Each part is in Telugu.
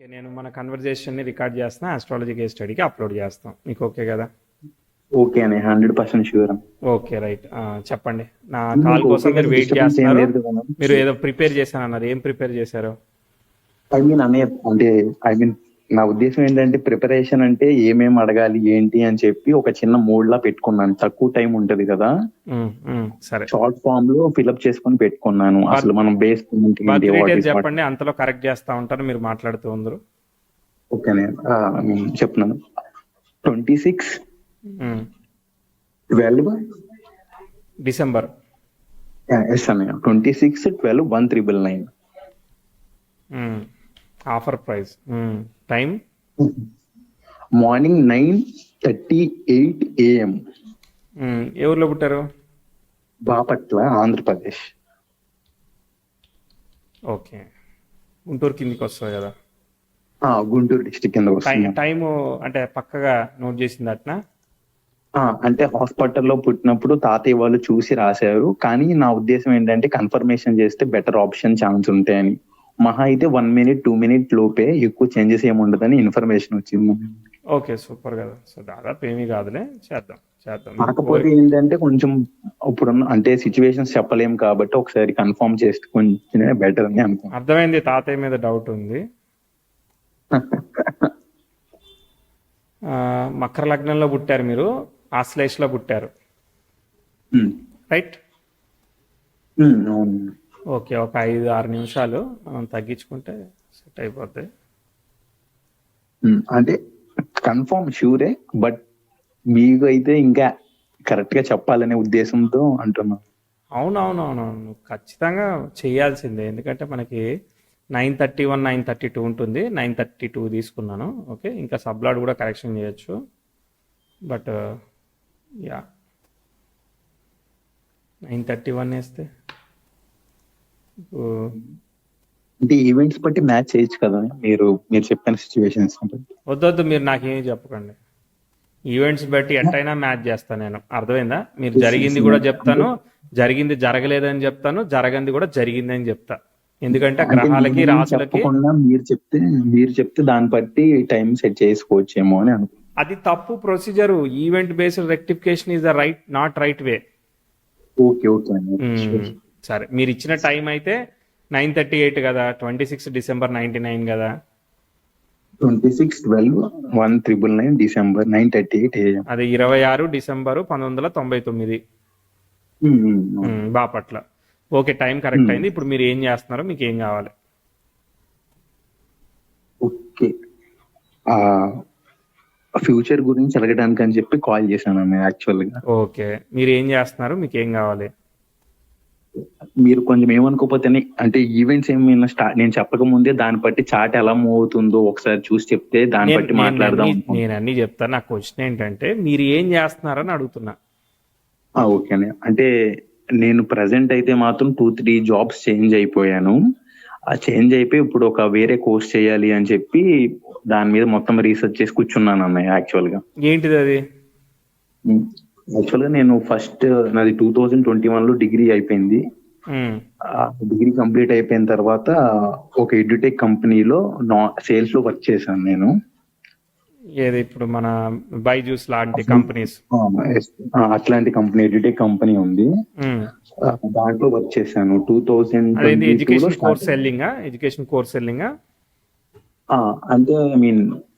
ఓకే. నేను మన కన్వర్జేషన్‌ని రికార్డ్ చేస్తున్నా. ఆస్ట్రాలజీ కేస్ స్టడీకి అప్‌లోడ్ చేస్తాం. మీకు ఓకే గదా? ఓకే అని 100% షూర్. ఓకే. రైట్. చెప్పండి. నా కాల్ మీకు కోసం ఓకే మీరు కదా, వెయిట్ డిస్టర్బెన్స్ ఏం చేస్తున్నారు. లేదు కదా? మీరు ఏదో ప్రిపేర్ చేశానన్నారు. ఏం ప్రిపేర్ చేశారు? అన్నయ్య అంటే నా ఉద్దేశం ఏంటంటే ప్రిపరేషన్ అంటే ఏమేమి అడగాలి ఏంటి అని చెప్పి ఒక చిన్న మోడ్ లా పెట్టుకున్నాను. తక్కువ టైం ఉంటది కదా, సరే. షార్ట్ ఫామ్ లో ఫిల్అప్ చేసుకొని పెట్టుకున్నాను. బర్త్ అసలు మనం బేస్ ఏంటి, birth what details is what. చెప్పండి. అంతలో కరెక్ట్ చేస్తా ఉంటారు. మీరు మాట్లాడుతూ ఉందరు. ఓకేనే, చెప్తున్నాను. 26 12 డిసెంబర్. ఎస్ అన్నయ్య, 26/12/1999. Offer price. Time morning 9:38 AM. ఏ ఊర్లో పుట్టారు? బాపట్ల, ఆంధ్రప్రదేశ్. ఓకే. గుంటూరు కిందికి వస్తుంది కదా. గుంటూరు డిస్టిక్ కింద వస్తుంది. టైము అంటే పక్కగా నోట్ చేసింది అట్నా? అంటే హాస్పిటల్లో పుట్టినప్పుడు తాతయ్య వాళ్ళు చూసి రాశారు, కానీ నా ఉద్దేశం ఏంటంటే కన్ఫర్మేషన్ చేస్తే బెటర్ ఆప్షన్ ఛాన్స్ ఉంటాయని. మహా అయితే 1 minute 2 minute లోపే, ఎక్కువ చేంజెస్ ఏమి ఉండదని ఇన్ఫర్మేషన్ వచ్చింది. ఓకే, సూపర్ కదా. సో దాదాపు ఏమీ కాదులే, చేద్దాం. కాకపోతే ఏంటంటే కొంచెం ఇప్పుడున్న అంటే సిచ్యువేషన్స్ చెప్పలేం కాబట్టి ఒకసారి కన్ఫర్మ్ చేస్తే కొంచెం బెటర్ అని అనుకుంటున్నాను. అర్థమైంది. తాతయ్య మీద డౌట్ ఉంది. మకర లగ్నంలో పుట్టారు మీరు, ఆశ్లేషలో పుట్టారు, రైట్? అవును. ఓకే. ఒక 5-6 నిమిషాలు మనం తగ్గించుకుంటే సెట్ అయిపోద్ది. అంటే కన్ఫర్మ్ షూరే, బట్ మీకు అయితే ఇంకా కరెక్ట్ గా చెప్పాలనే ఉద్దేశంతో అంటున్నా. అవునవునవునవును, ఖచ్చితంగా చేయాల్సిందే. ఎందుకంటే మనకి 931 932 ఉంటుంది. 932 తీసుకున్నాను. ఓకే, ఇంకా సబ్లాడ్ కూడా కరెక్షన్ చేయొచ్చు. బట్ యా 931 వేస్తే అంటే ఈవెంట్స్ బట్టి మ్యాచ్ చేయొచ్చు కదా మీరు చెప్పిన సిచ్యువేషన్స్. వద్దొద్దు, మీరు నాకేమీ చెప్పకండి. ఈవెంట్స్ బట్టి ఎట్టయినా మ్యాచ్ చేస్తాను నేను. అర్థమైందా? మీరు జరిగింది కూడా చెప్తాను, జరిగింది జరగలేదని చెప్తాను, జరగంది కూడా జరిగిందని చెప్తా. ఎందుకంటే గ్రహాలకి రాసులకి మీరు చెప్తే దాన్ని బట్టి టైం సెట్ చేసుకోవచ్చేమో అని అనుకుంటున్నాను. అది తప్పు procedure. Event based rectification is the right, not right way. Okay okay. సరే, మీరు ఇచ్చిన టైం అయితే 9:38 కదా, 26 డిసెంబర్ 99 కదా. 26/12/1999 డిసెంబర్ 9:38 AM. అది 26 December 1999 Bapatla. Okay, time correct అయింది. ఇప్పుడు మీరు ఏం చేస్తున్నారో, మీకు ఏం కావాలి? ఓకే, ఫ్యూచర్ గురించి అడగడానికి అని చెప్పి కాల్ చేశాను యాక్చువల్ గా. ఓకే, మీరు ఏం చేస్తున్నారు, మీకు ఏం కావాలి? మీరు కొంచెం ఏమనుకోపోతే, అంటే ఈవెంట్స్ ఏమైనా నేను చెప్పక ముందే దాన్ని బట్టి చాట్ ఎలా మూవ్ అవుతుందో ఒకసారి చూసి చెప్తే దాన్ని బట్టి మాట్లాడదాం. నేను అన్ని చెప్తాను. నా క్వశ్చన్ ఏంటంటే మీరు ఏం చేస్తున్నారని అడుగుతున్నా. ఓకే, అంటే నేను ప్రెసెంట్ అయితే మాత్రం 2-3 జాబ్స్ చేంజ్ అయిపోయాను. ఆ చేంజ్ అయిపోయి ఇప్పుడు ఒక వేరే కోర్స్ చేయాలి అని చెప్పి దాని మీద మొత్తం రీసెర్చ్ చేసి కూర్చున్నాను అన్నయ్య. యాక్చువల్ గా ఏంటిది అది? యాక్చువల్ గా నేను ఫస్ట్ నాది 2021 లో డిగ్రీ అయిపోయింది. డిగ్రీ కంప్లీట్ అయిపోయిన తర్వాత ఒక ఎడ్యుటెక్ కంపెనీలో సేల్స్ లో వర్క్ చేశాను నేను. ఏది ఇప్పుడు మన బైజూస్ లాంటి కంపెనీస్? అట్లాంటి కంపెనీ, ఎడ్యుటెక్ కంపెనీ ఉంది, దాంట్లో వర్క్ చేశాను. Education course selling? Education course selling అంటే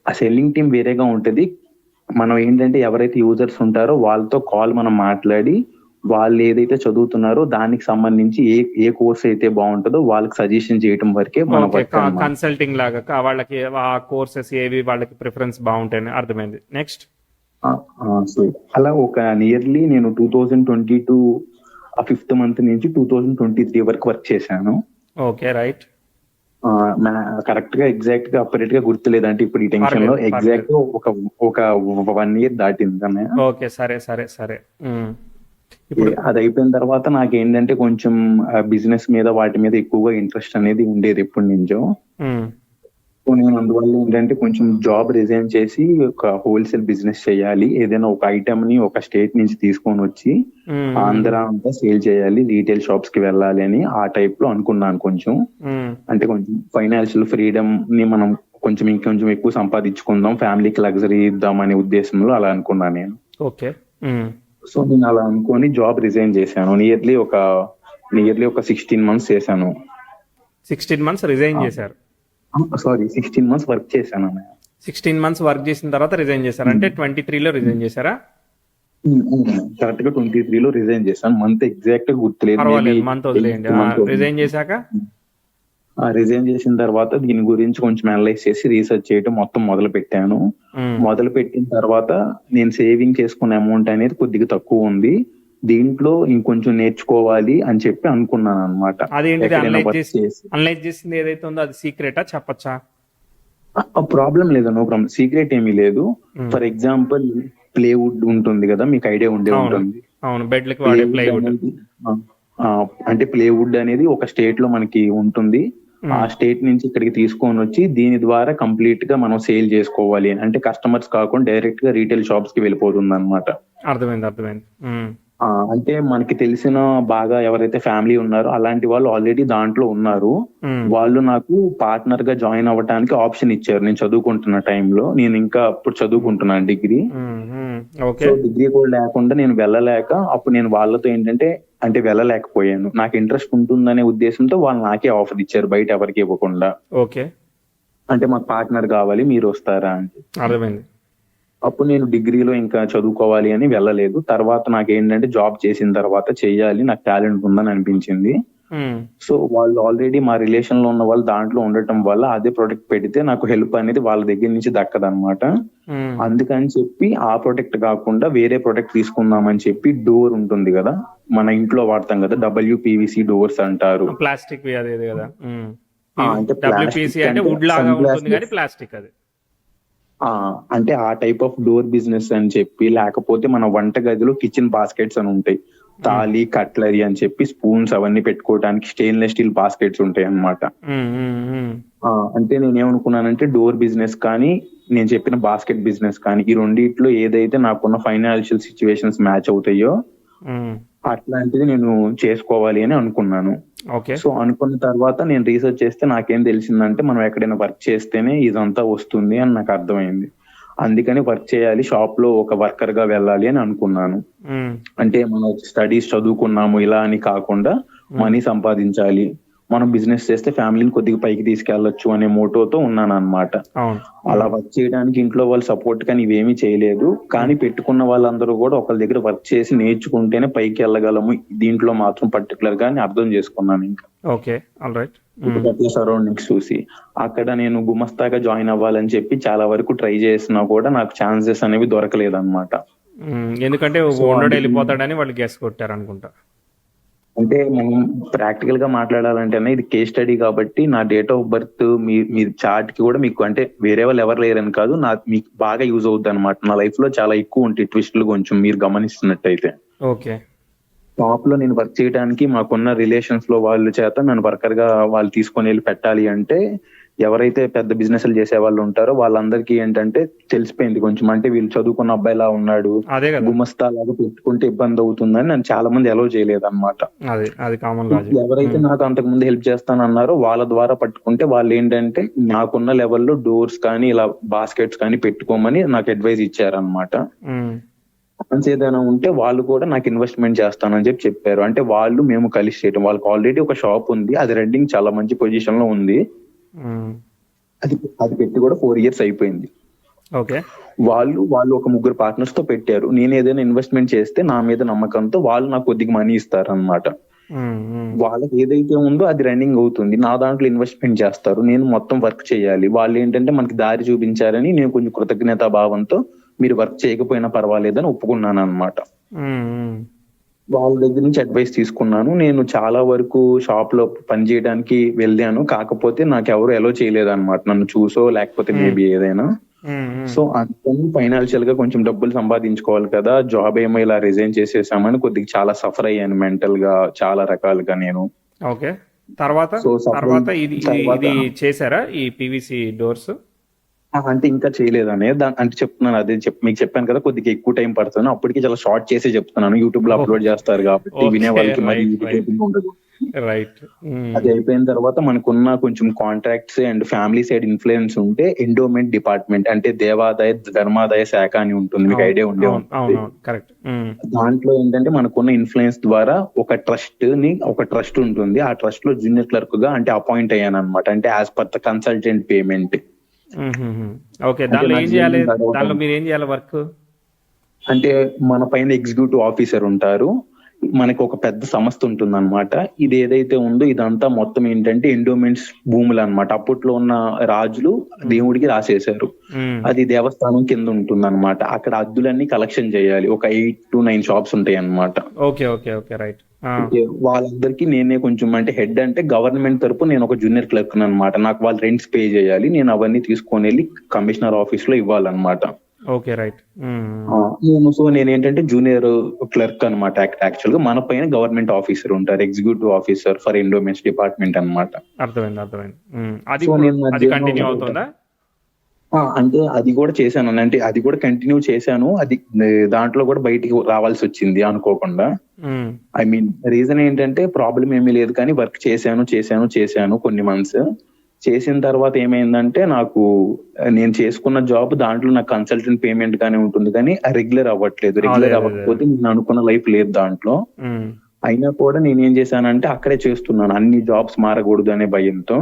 ఆ సెల్లింగ్ టీం వేరేగా ఉంటది. మనం ఏంటంటే ఎవరైతే యూజర్స్ ఉంటారో వాళ్ళతో కాల్ మనం మాట్లాడి, వాళ్ళు ఏదైతే చదువుతున్నారో దానికి సంబంధించి ఏ కోర్స్ అయితే బాగుంటుందో వాళ్ళకి సజెషన్ చేయడం వరకే మన వర్క్. కన్సల్టింగ్ లాగా వాళ్ళకి ఆ కోర్సెస్ ఏవి వాళ్ళకి ప్రిఫరెన్స్ బాగుంటాయని అర్థమైంది. నెక్స్ట్ అలా ఒక నియర్లీ నేను 2022 5th month నుంచి 2023 వరకు వర్క్ చేశాను. Okay, right. కరెక్ట్ గా ఎగ్జాక్ట్ గా అపరేట్ గా గుర్తులేదు, అంటే ఇప్పుడు ఈ టెన్షన్ లో ఎగ్జాక్ట్ ఒక 1 year దాటింది అన్నయ్య. ఓకే, సరే సరే సరే. ఇప్పుడు అది అయిపోయిన తర్వాత నాకేంటంటే కొంచెం బిజినెస్ మీద వాటి మీద ఎక్కువగా ఇంట్రెస్ట్ అనేది ఉండేది ఎప్పటి నుంచో. నేను అందువల్ల ఏంటంటే కొంచెం జాబ్ రిజైన్ చేసి ఒక హోల్సేల్ బిజినెస్ చేయాలి, ఏదైనా ఒక ఐటమ్ ని ఒక స్టేట్ నుంచి తీసుకొని వచ్చి ఆంధ్ర అంతా సేల్ చేయాలి, రీటైల్ షాప్స్ కి వెళ్ళాలి అని ఆ టైప్ లో అనుకున్నాను కొంచెం. అంటే కొంచెం ఫైనాన్షియల్ ఫ్రీడమ్ ని మనం కొంచెం ఇంకొంచెం ఎక్కువ సంపాదించుకుందాం, ఫ్యామిలీకి లగ్జరీ ఇద్దాం అనే ఉద్దేశంలో అలా అనుకున్నాను నేను. ఓకే. సో నేను అలా అనుకొని జాబ్ రిజైన్ చేశాను. నియర్లీ ఒక 16 months చేశాను. 16 months రిజైన్ చేశారు. సారీ 16 months వర్క్ చేశాను అన్నయ్య. 16 months వర్క్ చేసిన తర్వాత రిజైన్ చేశారు అంటే 23లో రిజైన్ చేశారా? కరెక్ట్ గా 23లో రిజైన్ చేశాను. మంత్ ఎగ్జాక్ట్ గా గుర్తులేదు. పర్వాలేదు, మంత్ వదిలేయండి. రిజైన్ చేశాక రిజైన్ చేసిన తర్వాత దీని గురించి కొంచెం అనలైజ్ చేసి రీసెర్చ్ చేయడం మొత్తం మొదలు పెట్టాను. మొదలు పెట్టిన తర్వాత నేను సేవింగ్ చేసుకున్న అమౌంట్ అనేది కొద్దిగా తక్కువ ఉంది, దీంట్లో ఇంకొంచెం నేర్చుకోవాలి అని చెప్పి అనుకున్నాను అనమాట. అదేంటిది అనలైజ్ చేసింది ఏదైతే ఉందో అది సీక్రెటా, చెప్పచ్చా? ప్రాబ్లం లేదు, నో ప్రాబ్లం. సీక్రెట్ ఏమీ లేదు. ఫర్ ఎగ్జాంపుల్ ప్లేవుడ్ ఉంటుంది కదా, మీకు ఐడియా ఉండే ఉంటుంది. అవును, బెడ్లకు వాడే ప్లేవుడ్. అంటే ప్లేవుడ్ అనేది ఒక స్టేట్ లో మనకి ఉంటుంది. ఆ స్టేట్ నుంచి ఇక్కడికి తీసుకొని వచ్చి దీని ద్వారా కంప్లీట్ గా మనం సేల్ చేసుకోవాలి అంటే కస్టమర్స్ కాకుండా డైరెక్ట్ గా రీటైల్ షాప్స్ కి వెళ్ళిపోతుంది అనమాట. అర్థమైంది. అంటే మనకి తెలిసిన బాగా ఎవరైతే ఫ్యామిలీ ఉన్నారో అలాంటి వాళ్ళు ఆల్రెడీ దాంట్లో ఉన్నారు. వాళ్ళు నాకు పార్ట్నర్ గా జాయిన్ అవ్వడానికి ఆప్షన్ ఇచ్చారు. నేను చదువుకుంటున్న టైంలో, నేను ఇంకా అప్పుడు చదువుకుంటున్నాను డిగ్రీ. సో డిగ్రీ కూడా లేకుండా నేను వెళ్ళలేక అప్పుడు నేను వాళ్ళతో అంటే వెళ్ళలేకపోయాను. నాకు ఇంట్రెస్ట్ ఉంటుందనే ఉద్దేశంతో వాళ్ళు నాకే ఆఫర్ ఇచ్చారు, బయట ఎవరికి ఇవ్వకుండా. ఓకే. అంటే మాకు పార్ట్నర్ కావాలి, మీరు వస్తారా అంటే. అర్థమైంది. అప్పుడు నేను డిగ్రీలో ఇంకా చదువుకోవాలి అని వెళ్ళలేదు. తర్వాత నాకేంటంటే జాబ్ చేసిన తర్వాత చెయ్యాలి, నాకు టాలెంట్ ఉందని అనిపించింది. సో వాళ్ళు ఆల్రెడీ మా రిలేషన్ లో ఉన్న వాళ్ళు దాంట్లో ఉండటం వల్ల అదే ప్రొడక్ట్ పెడితే నాకు హెల్ప్ అనేది వాళ్ళ దగ్గర నుంచి దక్కదనమాట. అందుకని చెప్పి ఆ ప్రొడక్ట్ కాకుండా వేరే ప్రొడక్ట్ తీసుకుందామని చెప్పి, డోర్ ఉంటుంది కదా మన ఇంట్లో వాడతాం కదా, WPVC డోర్స్ అంటారు. ప్లాస్టిక్ కదా. అంటే WPVC అంటే వుడ్ లాగా ఉంటుంది కానీ ప్లాస్టిక్ అది. అంటే ఆ టైప్ ఆఫ్ డోర్ బిజినెస్ అని చెప్పి, లేకపోతే మన వంట గదిలో కిచెన్ బాస్కెట్స్ అని ఉంటాయి, తాళి కట్లరీ అని చెప్పి స్పూన్స్ అవన్నీ పెట్టుకోవడానికి స్టెయిన్లెస్ స్టీల్ బాస్కెట్స్ ఉంటాయి అన్నమాట. అంటే నేనేమనుకున్నానంటే డోర్ బిజినెస్ కానీ నేను చెప్పిన బాస్కెట్ బిజినెస్ కానీ ఈ రెండిట్లో ఏదైతే నాకున్న ఫైనాన్షియల్ సిచ్యువేషన్స్ మ్యాచ్ అవుతాయో అట్లాంటిది నేను చేసుకోవాలి అని అనుకున్నాను. సో అనుకున్న తర్వాత నేను రీసెర్చ్ చేస్తే నాకేం తెలిసిందంటే మనం ఎక్కడైనా వర్క్ చేస్తేనే ఇదంతా వస్తుంది అని నాకు అర్థమైంది. అందుకని వర్క్ చేయాలి, షాప్ లో ఒక వర్కర్ గా వెళ్ళాలి అని అనుకున్నాను. అంటే మనం స్టడీస్ చదువుకున్నాము ఇలా అని కాకుండా మనీ సంపాదించాలి, మనం బిజినెస్ చేస్తే ఫ్యామిలీని కొద్దిగా పైకి తీసుకెళ్లొచ్చు అనే మోటోతో ఉన్నాను అనమాట. అలా వర్క్ చేయడానికి ఇంట్లో వాళ్ళు సపోర్ట్ కానీ ఇవేమీ చేయలేదు. కానీ పెట్టుకున్న వాళ్ళందరూ కూడా ఒకళ్ళ దగ్గర వర్క్ చేసి నేర్చుకుంటేనే పైకి వెళ్ళగలము, దీంట్లో మాత్రం పర్టికులర్ గా అర్థం చేసుకున్నాను. ఇంకా సరౌండింగ్స్ చూసి అక్కడ నేను గుమస్తాగా జాయిన్ అవ్వాలని చెప్పి చాలా వరకు ట్రై చేసినా కూడా నాకు ఛాన్సెస్ అనేవి దొరకలేదు అనమాట. ఎందుకంటే వెళ్ళిపోతాడని వాళ్ళు గెస్ కొట్టారు అనుకుంటా. అంటే మనం ప్రాక్టికల్ గా మాట్లాడాలంటే ఇది కేస్ స్టడీ కాబట్టి నా date of birth me chart కి కూడా మీకు అంటే వేరే వాళ్ళు ఎవరు లేరని కాదు, మీకు బాగా యూజ్ అవుతుంది అనమాట. నా లైఫ్ లో చాలా ఎక్కువ ఉంటాయి ట్విస్టులు కొంచెం మీరు గమనిస్తున్నట్టయితే. ఓకే. షాప్ లో నేను వర్క్ చేయడానికి మాకున్న రిలేషన్స్ లో వాళ్ళ చేత నన్ను వర్కర్ గా వాళ్ళు తీసుకొని వెళ్ళి పెట్టాలి అంటే ఎవరైతే పెద్ద బిజినెస్లు చేసే వాళ్ళు ఉంటారో వాళ్ళందరికీ ఏంటంటే తెలిసిపోయింది కొంచెం, అంటే వీళ్ళు చదువుకున్న అబ్బాయిలా ఉన్నాడు, గుమస్తా లాగా పెట్టుకుంటే ఇబ్బంది అవుతుందని నన్ను చాలా మంది అలౌ చేయలేదు అనమాట. ఎవరైతే నాకు అంతకు ముందు హెల్ప్ చేస్తానన్నారో వాళ్ళ ద్వారా పట్టుకుంటే వాళ్ళు ఏంటంటే నాకున్న లెవెల్లో డోర్స్ కానీ ఇలా బాస్కెట్స్ కానీ పెట్టుకోమని నాకు అడ్వైజ్ ఇచ్చారనమాట. ఏదైనా ఉంటే వాళ్ళు కూడా నాకు ఇన్వెస్ట్మెంట్ చేస్తానని చెప్పారు. అంటే వాళ్ళు మేము కలిసి చేయడం, వాళ్ళకి ఆల్రెడీ ఒక షాప్ ఉంది, అది రన్నింగ్ చాలా మంచి పొజిషన్ లో ఉంది, అది పెట్టి కూడా 4 years అయిపోయింది. వాళ్ళు ఒక 3 పార్ట్నర్స్ తో పెట్టారు. నేను ఏదైనా ఇన్వెస్ట్మెంట్ చేస్తే నా మీద నమ్మకంతో వాళ్ళు నాకు కొద్దిగా మనీ ఇస్తారు అనమాట. వాళ్ళకి ఏదైతే ఉందో అది రన్నింగ్ అవుతుంది, నా దాంట్లో ఇన్వెస్ట్మెంట్ చేస్తారు, నేను మొత్తం వర్క్ చేయాలి. వాళ్ళు ఏంటంటే మనకి దారి చూపించారని నేను కొంచెం కృతజ్ఞతా భావంతో మీరు వర్క్ చేయకపోయినా పర్వాలేదని ఒప్పుకున్నాను అనమాట. వాళ్ళ దగ్గర నుంచి అడ్వైస్ తీసుకున్నాను. నేను చాలా వరకు షాప్ లో పని చేయడానికి వెళ్ళాను, కాకపోతే నాకు ఎవరు అలో చేయలేదు అనమాట, నన్ను చూసో లేకపోతే మేబీ ఏదైనా. సో అందుకని ఫైనాన్షియల్ గా కొంచెం డబ్బులు సంపాదించుకోవాలి కదా, జాబ్ ఏమో ఇలా రిజైన్ చేసేసామని కొద్దిగా చాలా సఫర్ అయ్యాను మెంటల్ గా చాలా రకాలుగా నేను. తర్వాత ఇది చేశారా ఈ PVC డోర్స్? అంటే ఇంకా చేయలేదనే అంటే చెప్తున్నాను, అదే మీకు చెప్పాను కదా కొద్దిగా ఎక్కువ టైం పడుతుంది, అప్పటికి చాలా షార్ట్ చేసి చెప్తున్నాను, యూట్యూబ్ లో అప్లోడ్ చేస్తారు కాబట్టి వినే వాళ్ళకి మరి ఉండదు. రైట్. అది అయిపోయిన తర్వాత మనకున్న కొంచెం contracts and family side influence ఉంటే ఎండోమెంట్ డిపార్ట్మెంట్ అంటే దేవాదాయ ధర్మాదాయ శాఖ అని ఉంటుంది, మీకు ఐడియా ఉండే అవును, ఉంటుంది. అవును, కరెక్ట్. దాంట్లో ఏంటంటే మనకున్న ఇన్ఫ్లుయెన్స్ ద్వారా ఒక ట్రస్ట్ ఉంటుంది. ఆ ట్రస్ట్ లో జూనియర్ క్లర్క్ గా అంటే అపాయింట్ అయ్యాను అనమాట. అంటే as per the consultant payment. Okay, అంటే దానిలో నాకు ఏం చేయాలి? జరిగిన తర్వాత దానిలో మీరు ఏం చేయాలి వర్క్? అంటే మన పైన ఎగ్జిక్యూటివ్ ఆఫీసర్ ఉంటారు, మనకి ఒక పెద్ద సంస్థ ఉంటుంది అనమాట. ఇది ఏదైతే ఉందో ఇదంతా మొత్తం ఏంటంటే ఎండోమెంట్స్ భూములు అన్నమాట. అప్పట్లో ఉన్న రాజులు దేవుడికి రాసేశారు. అది దేవస్థానం కింద ఉంటుంది అనమాట. అక్కడ అద్దులన్నీ కలెక్షన్ చేయాలి. ఒక 8 to 9 షాప్స్ ఉంటాయి అన్నమాట. Okay, okay, okay, right. వాళ్ళందరికీ నేనే కొంచెం అంటే హెడ్, అంటే గవర్నమెంట్ తరపు నేను ఒక జూనియర్ క్లర్క్ అనమాట. నాకు వాళ్ళు రెంట్స్ పే చేయాలి, నేను అవన్నీ తీసుకొని వెళ్ళి కమిషనర్ ఆఫీస్ లో ఇవ్వాలన్నమాట. Okay, right. సో నేను ఏంటంటే జూనియర్ క్లర్క్ అనమాట. యాక్చువల్ గా మన పైన గవర్నమెంట్ ఆఫీసర్ ఉంటారు, executive officer for endowments department అనమాట. అర్థమైంది, అర్థమైంది. అది సో నేను అది కంటిన్యూ అవుతుందా? అంటే అది కూడా చేశాను, అంటే అది కూడా కంటిన్యూ చేశాను. అది దాంట్లో కూడా బయటికి రావాల్సి వచ్చింది అనుకోకుండా. ఐ మీన్ రీజన్ ఏంటంటే ప్రాబ్లం ఏమీ లేదు, కానీ వర్క్ చేశాను కొన్ని మంత్స్. చేసిన తర్వాత ఏమైందంటే నాకు నేను చేసుకున్న జాబ్ దాంట్లో నాకు కన్సల్టెంట్ పేమెంట్ గానే ఉంటుంది, కానీ రెగ్యులర్ అవ్వట్లేదు. రెగ్యులర్ అవ్వకపోతే నేను అనుకున్న లైఫ్ లేదు దాంట్లో. అయినా కూడా నేను ఏం చేశానంటే అక్కడే చేస్తున్నాను, అన్ని జాబ్స్ మారకూడదు అనే భయంతో.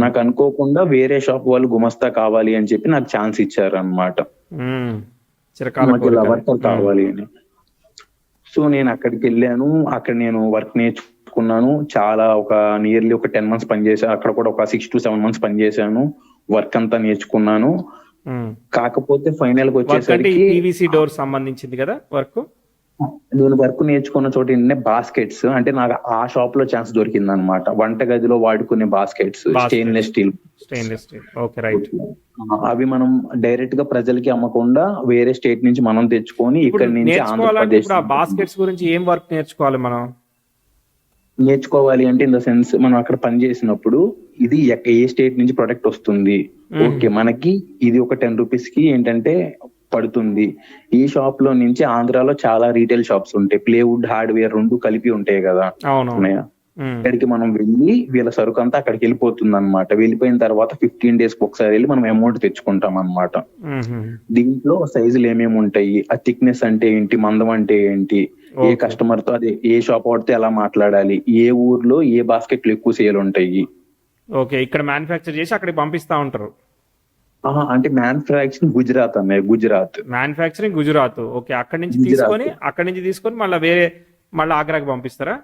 నాకు అనుకోకుండా వేరే షాప్ వాళ్ళు గుమస్తా కావాలి అని చెప్పి నాకు ఛాన్స్ ఇచ్చారు అనమాట, వర్కర్ కావాలి అని. సో నేను అక్కడికి వెళ్ళాను, అక్కడ నేను వర్క్ నేర్చుకున్నాను. చాలా నియర్లీ ఒక 10 months పనిచేసాను. అక్కడ కూడా ఒక 6 to 7 months పనిచేశాను, వర్క్ అంతా నేర్చుకున్నాను. కాకపోతే ఫైనల్ గా వచ్చేసరికి పీవీసీ డోర్ సంబంధించింది కదా వర్క్. నేను వర్క్ నేర్చుకున్న చోట ఏంటంటే బాస్కెట్స్, అంటే నాకు ఆ షాప్ లో ఛాన్స్ దొరికింది అనమాట. వంట గదిలో వాడుకునే baskets, stainless steel. Okay, right. అవి మనం డైరెక్ట్ గా ప్రజలకి అమ్మకుండా వేరే స్టేట్ నుంచి మనం తెచ్చుకొని ఇక్కడ నుంచి ఆంధ్రప్రదేశ్. బాస్కెట్స్ గురించి ఏం వర్క్ నేర్చుకోవాలి మనం? నేర్చుకోవాలి అంటే ఇన్ ద సెన్స్ మనం అక్కడ పని చేసినప్పుడు ఇది ఏ స్టేట్ నుంచి ప్రొడక్ట్ వస్తుంది, ఓకే మనకి ఇది ఒక 10 rupees కి ఏంటంటే పడుతుంది. ఈ షాప్ లో నుంచి ఆంధ్రాలో చాలా రీటైల్ షాప్స్ ఉంటాయి, ప్లేవుడ్ హార్డ్వేర్ 2 కలిపి ఉంటాయి కదా, అక్కడికి మనం వెళ్ళి వీళ్ళ సరుకు అంతా అక్కడికి వెళ్ళిపోతుంది అనమాట. వెళ్ళిపోయిన తర్వాత 15 days ఒకసారి వెళ్ళి మనం అమౌంట్ తెచ్చుకుంటాం అనమాట. దీంట్లో సైజులు ఏమేమి ఉంటాయి, ఆ థిక్నెస్ అంటే ఏంటి, మందం అంటే ఏంటి, ఏ కస్టమర్ తో అదే ఏ షాప్ వాడితే ఎలా మాట్లాడాలి, ఏ ఊర్లో ఏ బాస్కెట్లు ఎక్కువ సేల్ ఉంటాయి. ఓకే, ఇక్కడ మ్యానుఫ్యాక్చర్ చేసి అక్కడికి పంపిస్తా ఉంటారు. అంటే manufacturing Gujarat manufacturing Gujarat. Okay, అక్కడి నుంచి తీసుకొని మళ్ళీ ఆగ్రాకి పంపిస్తారా?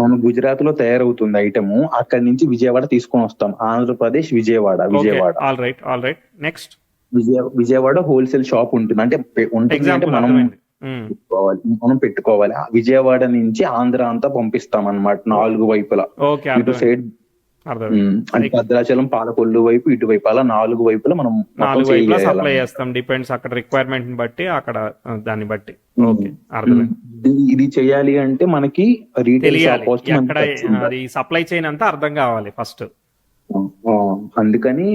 మన గుజరాత్ లో తయారవుతుంది ఐటమ్, అక్కడి నుంచి విజయవాడ తీసుకొని వస్తాం. Andhra Pradesh Vijayawada. All right. Next Vijayawada wholesale shop ఉంటుంది, అంటే మనం పెట్టుకోవాలి. విజయవాడ నుంచి ఆంధ్ర అంతా పంపిస్తాం అన్నమాట, 4 వైపులా. ఇటు సైడ్ అంటే భద్రాచలం, పాలకొల్లు వైపు, ఇటువైపు, అలా 4 వైపులా మనం 4 వైపులా సప్లై చేస్తాం. డిపెండ్స్ అక్కడ రిక్వైర్మెంట్ బట్టి, అక్కడ దాన్ని బట్టి. ఓకే, ఇది చేయాలి అంటే మనకి రీటైల్ షాప్ అక్కడ సప్లై చైన్ అంతా అర్థం కావాలి ఫస్ట్. అందుకని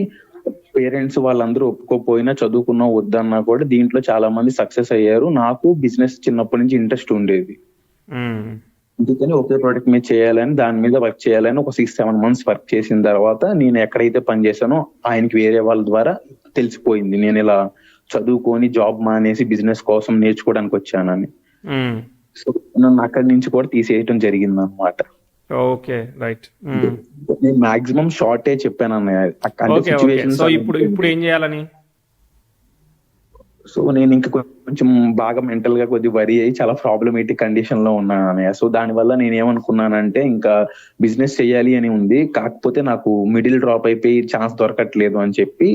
పేరెంట్స్ వాళ్ళందరూ ఒప్పుకోపోయినా, చదువుకున్నా వద్దన్నా కూడా దీంట్లో చాలా మంది సక్సెస్ అయ్యారు. నాకు బిజినెస్ చిన్నప్పటి నుంచి ఇంట్రెస్ట్ ఉండేది, అందుకని ఒకే ప్రోడక్ట్ మీద చేయాలని, దాని మీద వర్క్ చేయాలని ఒక 6-7 months వర్క్ చేసిన తర్వాత నేను ఎక్కడైతే పని చేశానో ఆయనకి వేరే వాళ్ళ ద్వారా తెలిసిపోయింది నేను ఇలా చదువుకొని జాబ్ మానేసి బిజినెస్ కోసం నేర్చుకోవడానికి వచ్చానని. సో నన్ను అక్కడి నుంచి కూడా తీసేయటం జరిగింది అనమాట. Okay, right. నేను మాక్సిమం షార్టే చెప్పాను అన్నయ్య. సో ఇప్పుడు ఏం చేయాలని? సో నేను ఇంకా కొంచెం బాగా మెంటల్ గా కొద్దిగా వరి అయ్యి చాలా ప్రాబ్లమేటిక్ కండిషన్ లో ఉన్నాను అన్నయ్య. సో దానివల్ల నేను ఏమనుకున్నానంటే ఇంకా బిజినెస్ చెయ్యాలి అని ఉంది, కాకపోతే నాకు మిడిల్ డ్రాప్ అయిపోయి ఛాన్స్ దొరకట్లేదు అని చెప్పి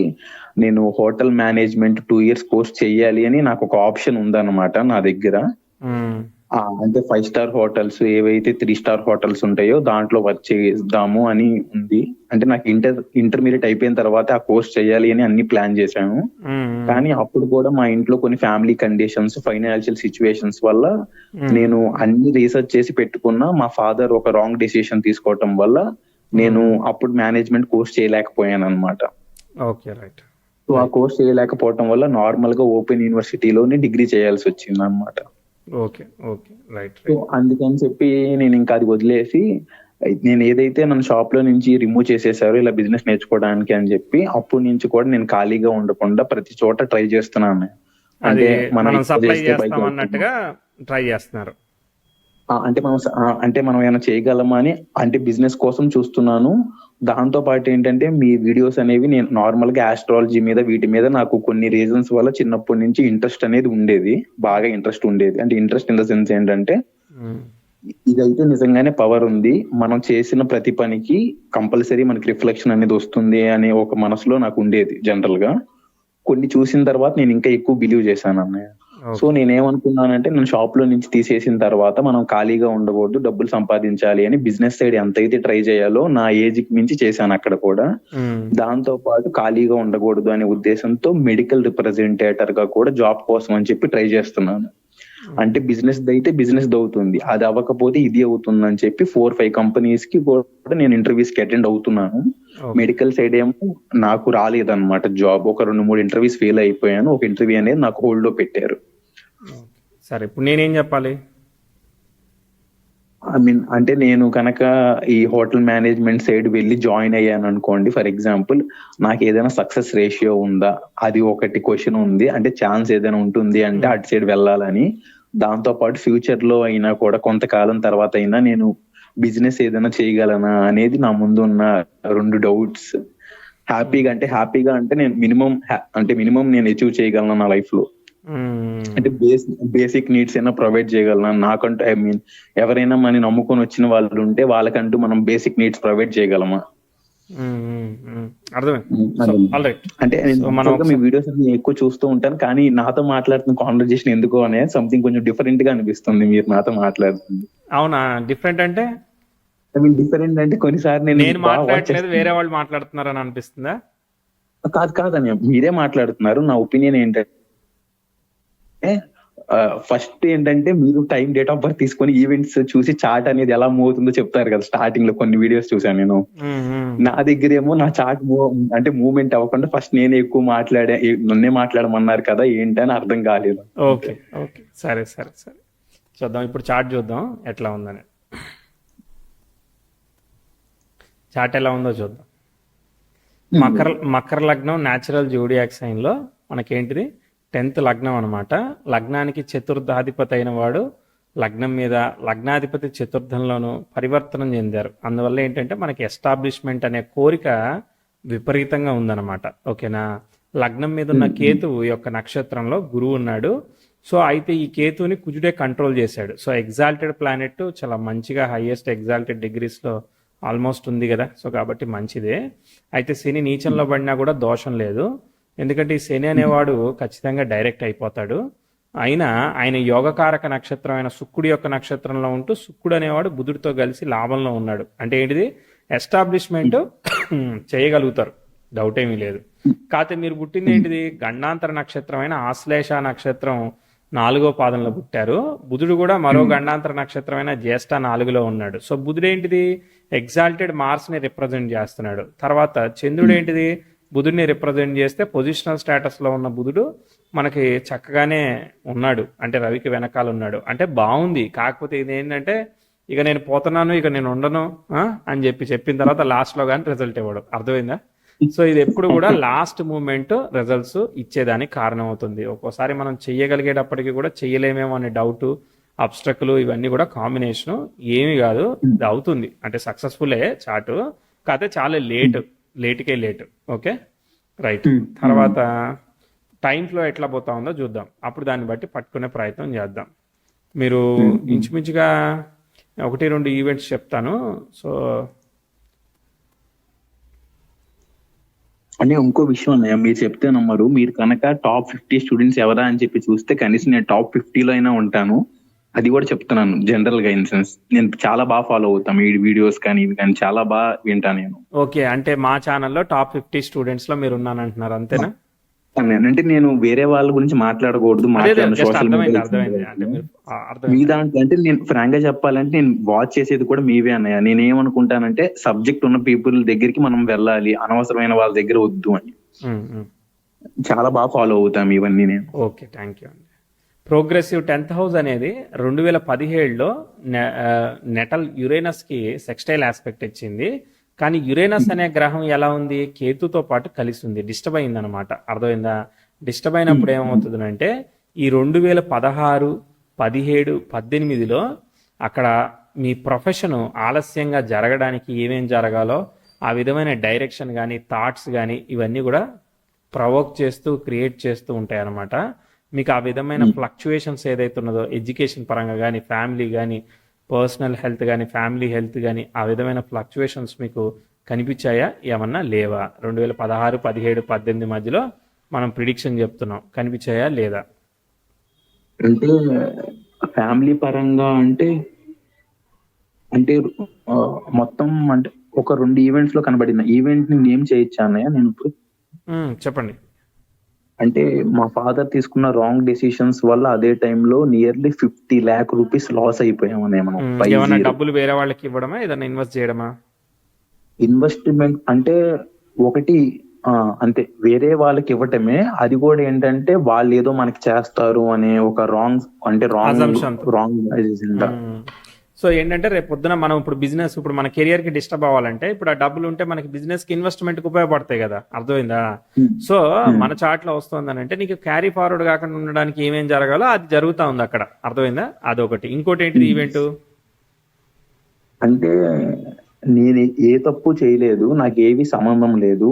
నేను హోటల్ మేనేజ్మెంట్ 2 years కోర్స్ చెయ్యాలి అని నాకు ఒక ఆప్షన్ ఉందన్నమాట నా దగ్గర. అంటే 5-star హోటల్స్ ఏవైతే 3-star హోటల్స్ ఉంటాయో దాంట్లో వర్క్ చేద్దాము అని ఉంది. అంటే నాకు ఇంటర్మీడియట్ అయిపోయిన తర్వాత ఆ కోర్స్ చేయాలి అని అన్ని ప్లాన్ చేశాను. కానీ అప్పుడు కూడా మా ఇంట్లో కొన్ని ఫ్యామిలీ కండిషన్స్, ఫైనాన్షియల్ సిచ్యువేషన్స్ వల్ల నేను అన్ని రీసెర్చ్ చేసి పెట్టుకున్నా. మా ఫాదర్ ఒక రాంగ్ డెసిషన్ తీసుకోవటం వల్ల నేను అప్పుడు మేనేజ్మెంట్ కోర్స్ చేయలేకపోయాను అనమాట. Okay, right. సో ఆ కోర్స్ చేయలేకపోవటం వల్ల నార్మల్ గా ఓపెన్ యూనివర్సిటీలోనే డిగ్రీ చేయాల్సి వచ్చింది అనమాట. ఓకే. ఓకే. రైట్. సో అందుకని చెప్పి నేను ఇంకా అది వదిలేసి నేను ఏదైతే నన్ను షాప్ లో నుంచి రిమూవ్ చేసేసారో ఇలా బిజినెస్ నేర్చుకోవడానికి అని చెప్పి అప్పటి నుంచి కూడా నేను ఖాళీగా ఉండకుండా ప్రతి చోట ట్రై చేస్తున్నాను. అది అంటే మనం మనం ఇక్కడ సప్లై చేస్తే పైకి చేస్తాం వెళ్తాము. అన్నట్టుగా ట్రై చేస్తున్నారు. అంటే మనం ఏమైనా చేయగలమా అని అంటే బిజినెస్ కోసం చూస్తున్నాను. దాంతో పాటు ఏంటంటే మీ వీడియోస్ అనేవి నేను నార్మల్ గా ఆస్ట్రాలజీ మీద వీటి మీద నాకు కొన్ని రీజన్స్ వల్ల చిన్నప్పటి నుంచి ఇంట్రెస్ట్ అనేది ఉండేది. బాగా ఇంట్రెస్ట్ ఉండేది. అంటే ఇంట్రెస్ట్ ఇన్ ద సెన్స్ ఏంటంటే ఉమ్, ఇదైతే నిజంగానే పవర్ ఉంది. మనం చేసిన ప్రతి పనికి కంపల్సరీ మనకి రిఫ్లెక్షన్ అనేది వస్తుంది అనే ఒక మనసులో నాకు ఉండేది జనరల్ గా. కొన్ని చూసిన తర్వాత నేను ఇంకా ఎక్కువ బిలీవ్ చేశాను అన్నయ్య. So okay. నేనేమనుకున్నానంటే నేను షాప్ లో నుంచి తీసేసిన తర్వాత మనం ఖాళీగా ఉండకూడదు, డబ్బులు సంపాదించాలి అని బిజినెస్ సైడ్ ఎంతైతే ట్రై చేయాలో నా ఏజ్ కి మించి చేశాను అక్కడ కూడా. ఉమ్, దాంతో పాటు ఖాళీగా ఉండకూడదు అనే ఉద్దేశంతో మెడికల్ రిప్రజెంటేటర్ గా కూడా జాబ్ కోసం అని చెప్పి ట్రై చేస్తున్నాను. అంటే బిజినెస్ అయితే బిజినెస్ అవుతుంది, అది అవ్వకపోతే ఇది అవుతుంది అని చెప్పి 4-5 కంపెనీస్ కి కూడా నేను ఇంటర్వ్యూస్ కి అటెండ్ అవుతున్నాను. ఓకే. మెడికల్ సైడ్ ఏమో నాకు రాలేదన్నమాట జాబ్. ఒక 2-3 ఇంటర్వ్యూస్ ఫెయిల్ అయిపోయాను. ఒక ఇంటర్వ్యూ అనేది నాకు హోల్డ్ లో పెట్టారు. ఓకే. సరే, ఇప్పుడు నేనేం చెప్పాలి? ఐ మీన్ అంటే నేను కనుక ఈ హోటల్ మేనేజ్మెంట్ సైడ్ వెళ్ళి జాయిన్ అయ్యాను అనుకోండి, ఫర్ ఎగ్జాంపుల్ నాకు ఏదైనా సక్సెస్ రేషియో ఉందా, అది ఒకటి క్వశ్చన్ ఉంది. అంటే ఛాన్స్ ఏదైనా ఉంటుంది అంటే అటు సైడ్ వెళ్ళాలని. దాంతో పాటు ఫ్యూచర్ లో అయినా కూడా కొంతకాలం తర్వాత అయినా నేను బిజినెస్ ఏదైనా చేయగలనా అనేది నా ముందు ఉన్న 2 డౌట్స్. హ్యాపీగా అంటే నేను మినిమం నేను అచీవ్ చేయగలను నా లైఫ్ లో. ఉమ్, అంటే బేసిక్ నీడ్స్ అయినా ప్రొవైడ్ చేయగలనా నాకంటూ. ఐ మీన్ ఎవరైనా మన నమ్ముకొని వచ్చిన వాళ్ళు ఉంటే వాళ్ళకంటూ మనం బేసిక్ నీడ్స్ ప్రొవైడ్ చేయగలమా? ఉమ్, ఉమ్, ఉమ్. అర్థమైంది. సో అదే. All right. అంటే నేను సో మనం actual గా మీ వీడియోస్ అన్ని ఎక్కువ చూస్తూ ఉంటాను, కానీ నాతో మాట్లాడుతున్న కాన్వర్జేషన్ ఎందుకో అనే సంథింగ్ కొంచెం డిఫరెంట్ గా అనిపిస్తుంది మీరు నాతో మాట్లాడుతుంది. అవునా? డిఫరెంట్ అంటే ఐ మీన్ డిఫరెంట్ అంటే కొన్నిసార్లు నేను నేను బాగా వాచ్ మాట్లాడట్లేదు, వేరే చేస్తాను. వాళ్ళు మాట్లాడుతున్నారని అనిపిస్తుందా? కాదని మీరే మాట్లాడుతున్నారు. నా ఒపీనియన్ ఏంటంటే ఫస్ట్ ఏంటంటే మీరు టైం, డేట్ ఆఫ్ బర్త్ తీసుకొని ఈవెంట్స్ చూసి చార్ట్ అనేది ఎలా మూవ్ అవుతుందో చెప్తారు కదా. స్టార్టింగ్ లో కొన్ని వీడియోస్ చూసాను నేను. ఉమ్, ఉమ్. నా దగ్గర ఏమో నా చార్ట్ అంటే మూవ్మెంట్ అవ్వకుండా ఫస్ట్ నేనే ఎక్కువ నన్నే మాట్లాడమన్నారు కదా, ఏంటని అర్థం కాలేదు. ఓకే. ఓకే. సరే సరే సరే, చూద్దాం. ఇప్పుడు చార్ట్ చూద్దాం ఎట్లా ఉందని. చార్ట్ ఎలా ఉందో చూద్దాం. మకర లగ్నం న్యాచురల్ జోడియాక్ సైన్ లో మనకేంటిది 10th లగ్నం అనమాట. లగ్నానికి చతుర్థాధిపతి అయిన వాడు లగ్నం మీద, లగ్నాధిపతి చతుర్థంలోను పరివర్తనం చెందారు. అందువల్ల ఏంటంటే మనకి ఎస్టాబ్లిష్మెంట్ అనే కోరిక విపరీతంగా ఉందన్నమాట. ఓకేనా? లగ్నం మీద ఉన్న కేతువు యొక్క నక్షత్రంలో గురువు ఉన్నాడు. సో అయితే ఈ కేతువుని కుజుడే కంట్రోల్ చేశాడు. సో ఎగ్జాల్టెడ్ ప్లానెట్ చాలా మంచిగా హైయెస్ట్ ఎగ్జాల్టెడ్ డిగ్రీస్లో ఆల్మోస్ట్ ఉంది కదా. సో కాబట్టి మంచిదే. అయితే శని నీచంలో పడినా కూడా దోషం లేదు. ఎందుకంటే ఈ శని అనేవాడు ఖచ్చితంగా డైరెక్ట్ అయిపోతాడు. అయినా ఆయన యోగకారక నక్షత్రం అయిన శుక్రుడి యొక్క నక్షత్రంలో ఉంటూ శుక్రుడు అనేవాడు బుధుడితో కలిసి లాభంలో ఉన్నాడు. అంటే ఏంటిది? ఎస్టాబ్లిష్మెంట్ చేయగలుగుతారు, డౌట్ ఏమీ లేదు. కాకపోతే మీరు పుట్టింది ఏంటిది? గండాంతర నక్షత్రం అయిన ఆశ్లేష నక్షత్రం 4వ పాదంలో పుట్టారు. బుధుడు కూడా మరో గండాంతర నక్షత్రమైన జ్యేష్ఠ 4లో ఉన్నాడు. సో బుధుడు ఏంటిది? ఎగ్జాల్టెడ్ మార్స్ ని రిప్రజెంట్ చేస్తున్నాడు. తర్వాత చంద్రుడు ఏంటిది? బుధుడిని రిప్రజెంట్ చేస్తే పొజిషనల్ స్టేటస్ లో ఉన్న బుధుడు మనకి చక్కగానే ఉన్నాడు, అంటే రవికి వెనకాల ఉన్నాడు. అంటే బాగుంది. కాకపోతే ఇది ఏంటంటే ఇక నేను పోతున్నాను, ఇక నేను ఉండను అని చెప్పిన తర్వాత లాస్ట్ లో కానీ రిజల్ట్ ఇవ్వడు. అర్థమైందా? సో ఇది ఎప్పుడు కూడా లాస్ట్ మూమెంట్ రిజల్ట్స్ ఇచ్చేదానికి కారణం అవుతుంది. ఒక్కోసారి మనం చెయ్యగలిగేటప్పటికి కూడా చెయ్యలేమేమో అనే డౌట్, అబ్స్ట్రక్లు ఇవన్నీ కూడా కాంబినేషన్. ఏమి కాదు, ఇది అవుతుంది. అంటే సక్సెస్ఫుల్లే చాటు, కాకపోతే చాలా లేట్కే లేట్. Okay, right. తర్వాత టైం ఫ్లో ఎట్లా పోతా ఉందో చూద్దాం. అప్పుడు దాన్ని బట్టి పట్టుకునే ప్రయత్నం చేద్దాం. మీరు ఇంచుమించుగా 1-2 ఈవెంట్స్ చెప్తాను. సో అంటే ఇంకో విషయం అన్నయ్య, మీరు చెప్తే నమ్మరు. మీరు కనుక టాప్ 50 స్టూడెంట్స్ ఎవరా అని చెప్పి చూస్తే కనీసం నేను టాప్ 50లో అయినా ఉంటాను. అది కూడా చెప్తున్నాను జనరల్ గా. ఇన్ సెన్స్ నేను చాలా బాగా ఫాలో అవుతాను ఈ వీడియోస్ కానీ ఇవి కానీ చాలా బాగా వింటాను నేను. ఓకే, అంటే మా ఛానల్లో టాప్ 50 స్టూడెంట్స్ లో మీరు ఉన్నానంటున్నారు, అంతేనా? అంటే నేను వేరే వాళ్ళ గురించి మాట్లాడకూడదు, సోషల్ మీడియా మీ దాంట్లో. అంటే నేను ఫ్రాంక్ గా చెప్పాలంటే నేను వాచ్ చేసేది కూడా మీవే అన్నయ్య. నేను ఏమనుకుంటానంటే సబ్జెక్ట్ ఉన్న పీపుల్ దగ్గరికి మనం వెళ్ళాలి, అనవసరమైన వాళ్ళ దగ్గర వద్దు అని. చాలా బాగా ఫాలో అవుతాం ఇవన్నీ నేను. ఓకే, థ్యాంక్ యూ అండి. ప్రోగ్రెసివ్ 10th హౌస్ అనేది 2017లో నెటల్ యురేనస్కి సెక్స్టైల్ ఆస్పెక్ట్ ఇచ్చింది. కానీ యురేనస్ అనే గ్రహం ఎలా ఉంది, కేతుతో పాటు కలిసి ఉంది, డిస్టర్బ్ అయింది అనమాట. అర్థమైందా? డిస్టర్బ్ అయినప్పుడు ఏమవుతుందంటే ఈ 2016, 17, 18లో అక్కడ మీ ప్రొఫెషన్ ఆలస్యంగా జరగడానికి ఏమేం జరగాలో ఆ విధమైన డైరెక్షన్ కానీ థాట్స్ కానీ ఇవన్నీ కూడా ప్రవోక్ చేస్తూ క్రియేట్ చేస్తూ ఉంటాయి అన్నమాట. మీకు ఆ విధమైన ఫ్లక్చుయేషన్స్ ఏదైతే ఉన్నదో ఎడ్యుకేషన్ పరంగా కానీ ఫ్యామిలీ కానీ పర్సనల్ హెల్త్ కానీ ఫ్యామిలీ హెల్త్ కానీ ఆ విధమైన ఫ్లక్చుయేషన్స్ మీకు కనిపించాయా, ఏమన్నా లేవా? 2016, 17, 18 మధ్యలో మనం ప్రిడిక్షన్ చెప్తున్నాం, కనిపించాయా లేదా? అంటే ఫ్యామిలీ పరంగా అంటే అంటే ఆ, మొత్తం అంటే ఒక 2 ఈవెంట్స్ లో కనబడింది. ఈవెంట్ ని నేమ్ చేయొచ్చా అన్నయ్య నేను ఇప్పుడు? చెప్పండి. అంటే మా ఫాదర్ తీసుకున్న రాంగ్ డెసిషన్స్ వల్ల అదే టైంలో నియర్లీ 50 lakh రూపీస్ లాస్ అయిపోయామనే మనం. ఏమన్నా డబ్బులు వేరే వాళ్ళకి ఇవ్వడమా, ఏదైనా ఇన్వెస్ట్ చేయడమా? ఇన్వెస్ట్మెంట్ అంటే ఒకటి అంతే, వేరే వాళ్ళకి ఇవ్వటమే. అది కూడా ఏంటంటే వాళ్ళు ఏదో మనకి చేస్తారు అనే ఒక రాంగ్ అంటే Assumption. రాంగ్ సో ఏంటంటే రేపు పొద్దున మనం ఇప్పుడు బిజినెస్, ఇప్పుడు మన కెరియర్ కి డిస్టర్బ్ అవ్వాలంటే ఇప్పుడు ఆ డబ్బులు ఉంటే మనకి బిజినెస్ కి ఇన్వెస్ట్మెంట్ కి ఉపయోగపడతాయి కదా. అర్థమైందా? సో మన చాట్ లో వస్తుందని అంటే నీకు క్యారీ ఫార్వర్డ్ కాకుండా ఉండడానికి ఏమేం జరగాలో అది జరుగుతా ఉంది అక్కడ. అర్థమైందా? అదొకటి. ఇంకోటి ఏంటిది ఈవెంట్? అంటే నేను ఏ తప్పు చేయలేదు, నాకు ఏవి సంబంధం లేదు.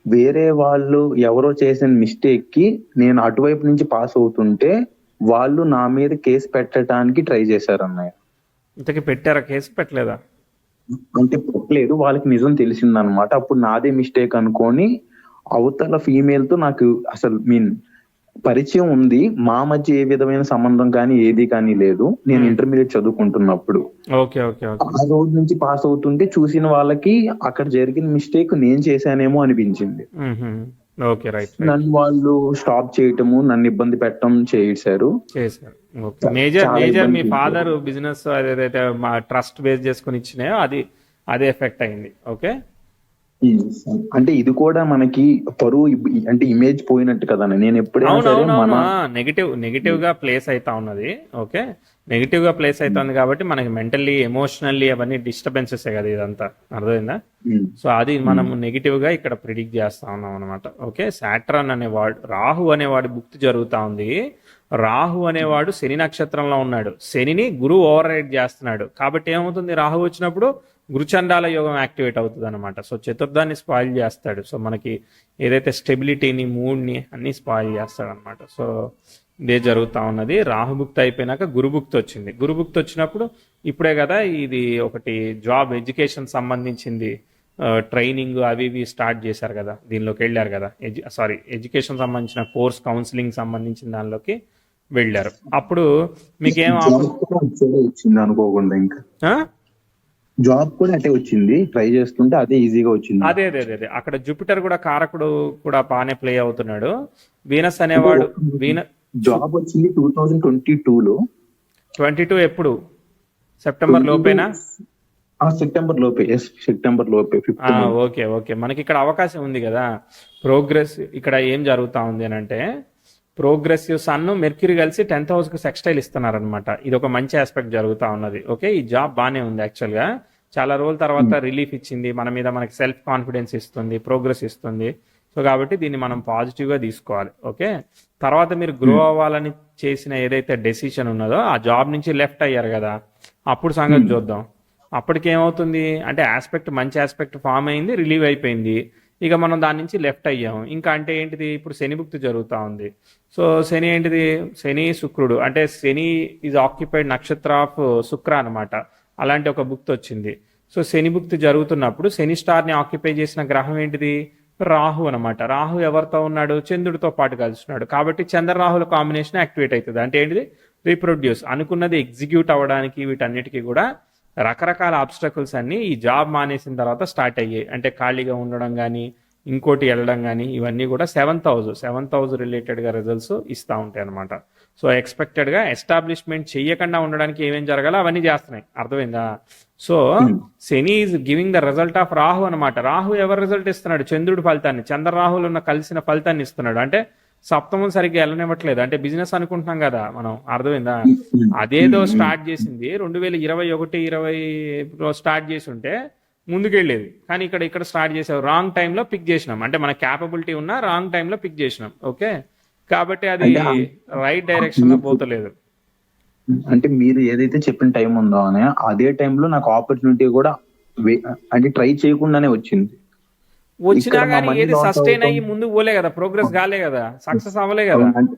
వేరే వాళ్ళు ఎవరో చేసిన మిస్టేక్ కి నేను అటువైపు నుంచి పాస్ అవుతుంటే వాళ్ళు నా మీద కేసు పెట్టడానికి ట్రై చేశారు అన్నయ్య. ఇంతకీ పెట్టారా కేసు? పెట్టలేదా? అంటే పెట్టలేదు, వాళ్ళకి నిజం తెలిసిందనమాట. అప్పుడు నాదే మిస్టేక్ అనుకొని అవతల ఫీమేల్ తో నాకు అసలు పరిచయం ఉంది, మా మధ్య ఏ విధమైన సంబంధం కానీ ఏది కానీ లేదు. నేను ఇంటర్మీడియట్ చదువుకుంటున్నప్పుడు ఓకే ఓకే ఓకే. ఆ రోజు నుంచి పాస్ అవుతుంటే చూసిన వాళ్ళకి అక్కడ జరిగిన మిస్టేక్ నేను చేశానేమో అనిపించింది. Okay right. నన్ను వాళ్ళు స్టాప్ చేయటము, నన్ను ఇబ్బంది పెట్టడం చేశారు. ఓకే. మేజర్ మీ ఫాదర్ బిజినెస్ అదేదైతే మా ట్రస్ట్ బేస్ చేసుకుని ఇచ్చినాయో అదే ఎఫెక్ట్ అయింది. ఓకే. అంటే ఇది కూడా మనకి పరువు అంటే ఇమేజ్ పోయినట్టు కదా. నేను ఎప్పుడైనా సరే మన నెగిటివ్ గా ప్లేస్ అవుతా ఉన్నది. ఓకే, నెగిటివ్ గా ప్లేస్ అవుతుంది కాబట్టి మనకి మెంటల్లీ ఎమోషనల్లీ అవన్నీ డిస్టర్బెన్సెస్ కదా ఇదంతా. అర్థమైందా? సో అది మనం నెగిటివ్ గా ఇక్కడ ప్రిడిక్ట్ చేస్తా ఉన్నాం అనమాట. ఓకే. సాట్రన్ అనేవాడు, రాహు అనేవాడు భుక్తి జరుగుతా ఉంది. రాహు అనేవాడు శని నక్షత్రంలో ఉన్నాడు. శనిని గురువు ఓవర్ రైడ్ చేస్తున్నాడు. కాబట్టి ఏమవుతుంది, రాహు వచ్చినప్పుడు గురుచండాల యోగం యాక్టివేట్ అవుతుంది అనమాట. సో చతుర్థాన్ని స్పాయిల్ చేస్తాడు. సో మనకి ఏదైతే స్టెబిలిటీని, మూడ్ని అన్ని స్పాయిల్ చేస్తాడు అనమాట. సో ఇదే జరుగుతూ ఉన్నది. రాహుభుక్తి అయిపోయినాక గురుభుక్తి వచ్చింది. గురుభుక్తి వచ్చినప్పుడు ఇప్పుడే కదా ఇది ఒకటి జాబ్ ఎడ్యుకేషన్ సంబంధించింది ట్రైనింగ్ అవి ఇవి స్టార్ట్ చేశారు కదా, దీనిలోకి వెళ్ళారు కదా. ఎడ్యుకేషన్ సంబంధించిన కోర్స్ కౌన్సిలింగ్ సంబంధించిన దానిలోకి వెళ్ళారు. అప్పుడు మీకేం వచ్చింది అనుకోకుండా ఇంకా జాబ్ కూడా అంటే వచ్చింది, ట్రై చేస్తుంటే అదే ఈజీగా వచ్చింది. అదే అక్కడ జూపిటర్ కూడా కారకుడు కూడా బాగానే ప్లే అవుతున్నాడు. వీనస్ అనేవాడు జాబ్ వచ్చింది 2022లో. 22 ఎప్పుడు? సెప్టెంబర్ లోపేనా? సెప్టెంబర్ లోపే. సెప్టెంబర్ లోపే. Okay okay. మనకి ఇక్కడ అవకాశం ఉంది కదా. ప్రోగ్రెస్ ఇక్కడ ఏం జరుగుతా ఉంది అని అంటే ప్రోగ్రెసివ్ సన్ మెర్క్యూరీ కలిసి 10th హౌస్ కు సెక్స్టైల్ ఇస్తున్నారనమాట. ఇది ఒక మంచి ఆస్పెక్ట్ జరుగుతూ ఉన్నది. ఓకే, ఈ జాబ్ బాగానే ఉంది యాక్చువల్గా. చాలా రోజుల తర్వాత రిలీఫ్ ఇచ్చింది, మన మీద మనకి సెల్ఫ్ కాన్ఫిడెన్స్ ఇస్తుంది, ప్రోగ్రెస్ ఇస్తుంది. సో కాబట్టి దీన్ని మనం పాజిటివ్గా తీసుకోవాలి. ఓకే. తర్వాత మీరు గ్రో అవ్వాలని చేసిన ఏదైతే డెసిషన్ ఉన్నదో ఆ జాబ్ నుంచి లెఫ్ట్ అయ్యారు కదా, అప్పుడు సంగతి చూద్దాం. అప్పటికి ఏమవుతుంది అంటే ఆస్పెక్ట్, మంచి ఆస్పెక్ట్ ఫామ్ అయింది, రిలీవ్ అయిపోయింది. ఇక మనం దాని నుంచి లెఫ్ట్ అయ్యాము. ఇంకా అంటే ఏంటిది, ఇప్పుడు శని భుక్తి జరుగుతూ ఉంది. సో శని ఏంటిది, శని శుక్రుడు అంటే శని ఈజ్ ఆక్యుపైడ్ నక్షత్ర ఆఫ్ శుక్ర అనమాట. అలాంటి ఒక భుక్తి వచ్చింది. సో శని భుక్తి జరుగుతున్నప్పుడు శని స్టార్ని ఆక్యుపై చేసిన గ్రహం ఏంటిది, రాహు అనమాట. రాహు ఎవరితో ఉన్నాడు, చంద్రుడితో పాటు కలుస్తున్నాడు. కాబట్టి చంద్రరాహుల కాంబినేషన్ యాక్టివేట్ అవుతుంది. అంటే ఏంటిది, రీప్రొడ్యూస్, అనుకున్నది ఎగ్జిక్యూట్ అవ్వడానికి వీటన్నిటికీ కూడా రకరకాల ఆబ్స్టకల్స్ అన్ని ఈ జాబ్ మానేసిన తర్వాత స్టార్ట్ అయ్యాయి. అంటే ఖాళీగా ఉండడం కానీ, ఇంకోటి వెళ్ళడం కానీ, ఇవన్నీ కూడా 7th హౌస్ రిలేటెడ్గా రిజల్ట్స్ ఇస్తూ ఉంటాయి అనమాట. సో ఎక్స్పెక్టెడ్గా ఎస్టాబ్లిష్మెంట్ చేయకుండా ఉండడానికి ఏమేం జరగాలో అవన్నీ చేస్తున్నాయి. అర్థమైందా? So Shani is giving the result of Rahu అనమాట. రాహు ఎవరు రిజల్ట్ ఇస్తున్నాడు, చంద్రుడి ఫలితాన్ని, చంద్రరాహులు ఉన్న కలిసిన ఫలితాన్ని ఇస్తున్నాడు. అంటే సప్తమం సరిగ్గా వెళ్ళనివ్వట్లేదు. అంటే బిజినెస్ అనుకుంటున్నాం కదా మనం, అర్థమైందా? అదేదో స్టార్ట్ చేసింది 2021-20 స్టార్ట్ చేసి ఉంటే ముందుకెళ్ళేది, కానీ ఇక్కడ స్టార్ట్ చేసావు, రాంగ్ టైంలో పిక్ చేసినాం. అంటే మన క్యాపబిలిటీ ఉన్నా రాంగ్ టైంలో పిక్ చేసినాం. ఓకే, కాబట్టి అది అంటే రైట్ డైరెక్షన్ లో పోతలేదు. అంటే మీరు ఏదైతే చెప్పిన టైం ఉందో అని అదే టైంలో నాకు ఆపర్చునిటీ కూడా అంటే ట్రై చేయకుండానే వచ్చింది. వచ్చినా ఇక్కడ మా కానీ మనీ ఏది లాస్ సస్టైన్ అవుతాం. అయ్యి ముందుకు పోలే కదా, ప్రోగ్రెస్ కాలే కదా, సక్సెస్ అవ్వలే కదా. అంటే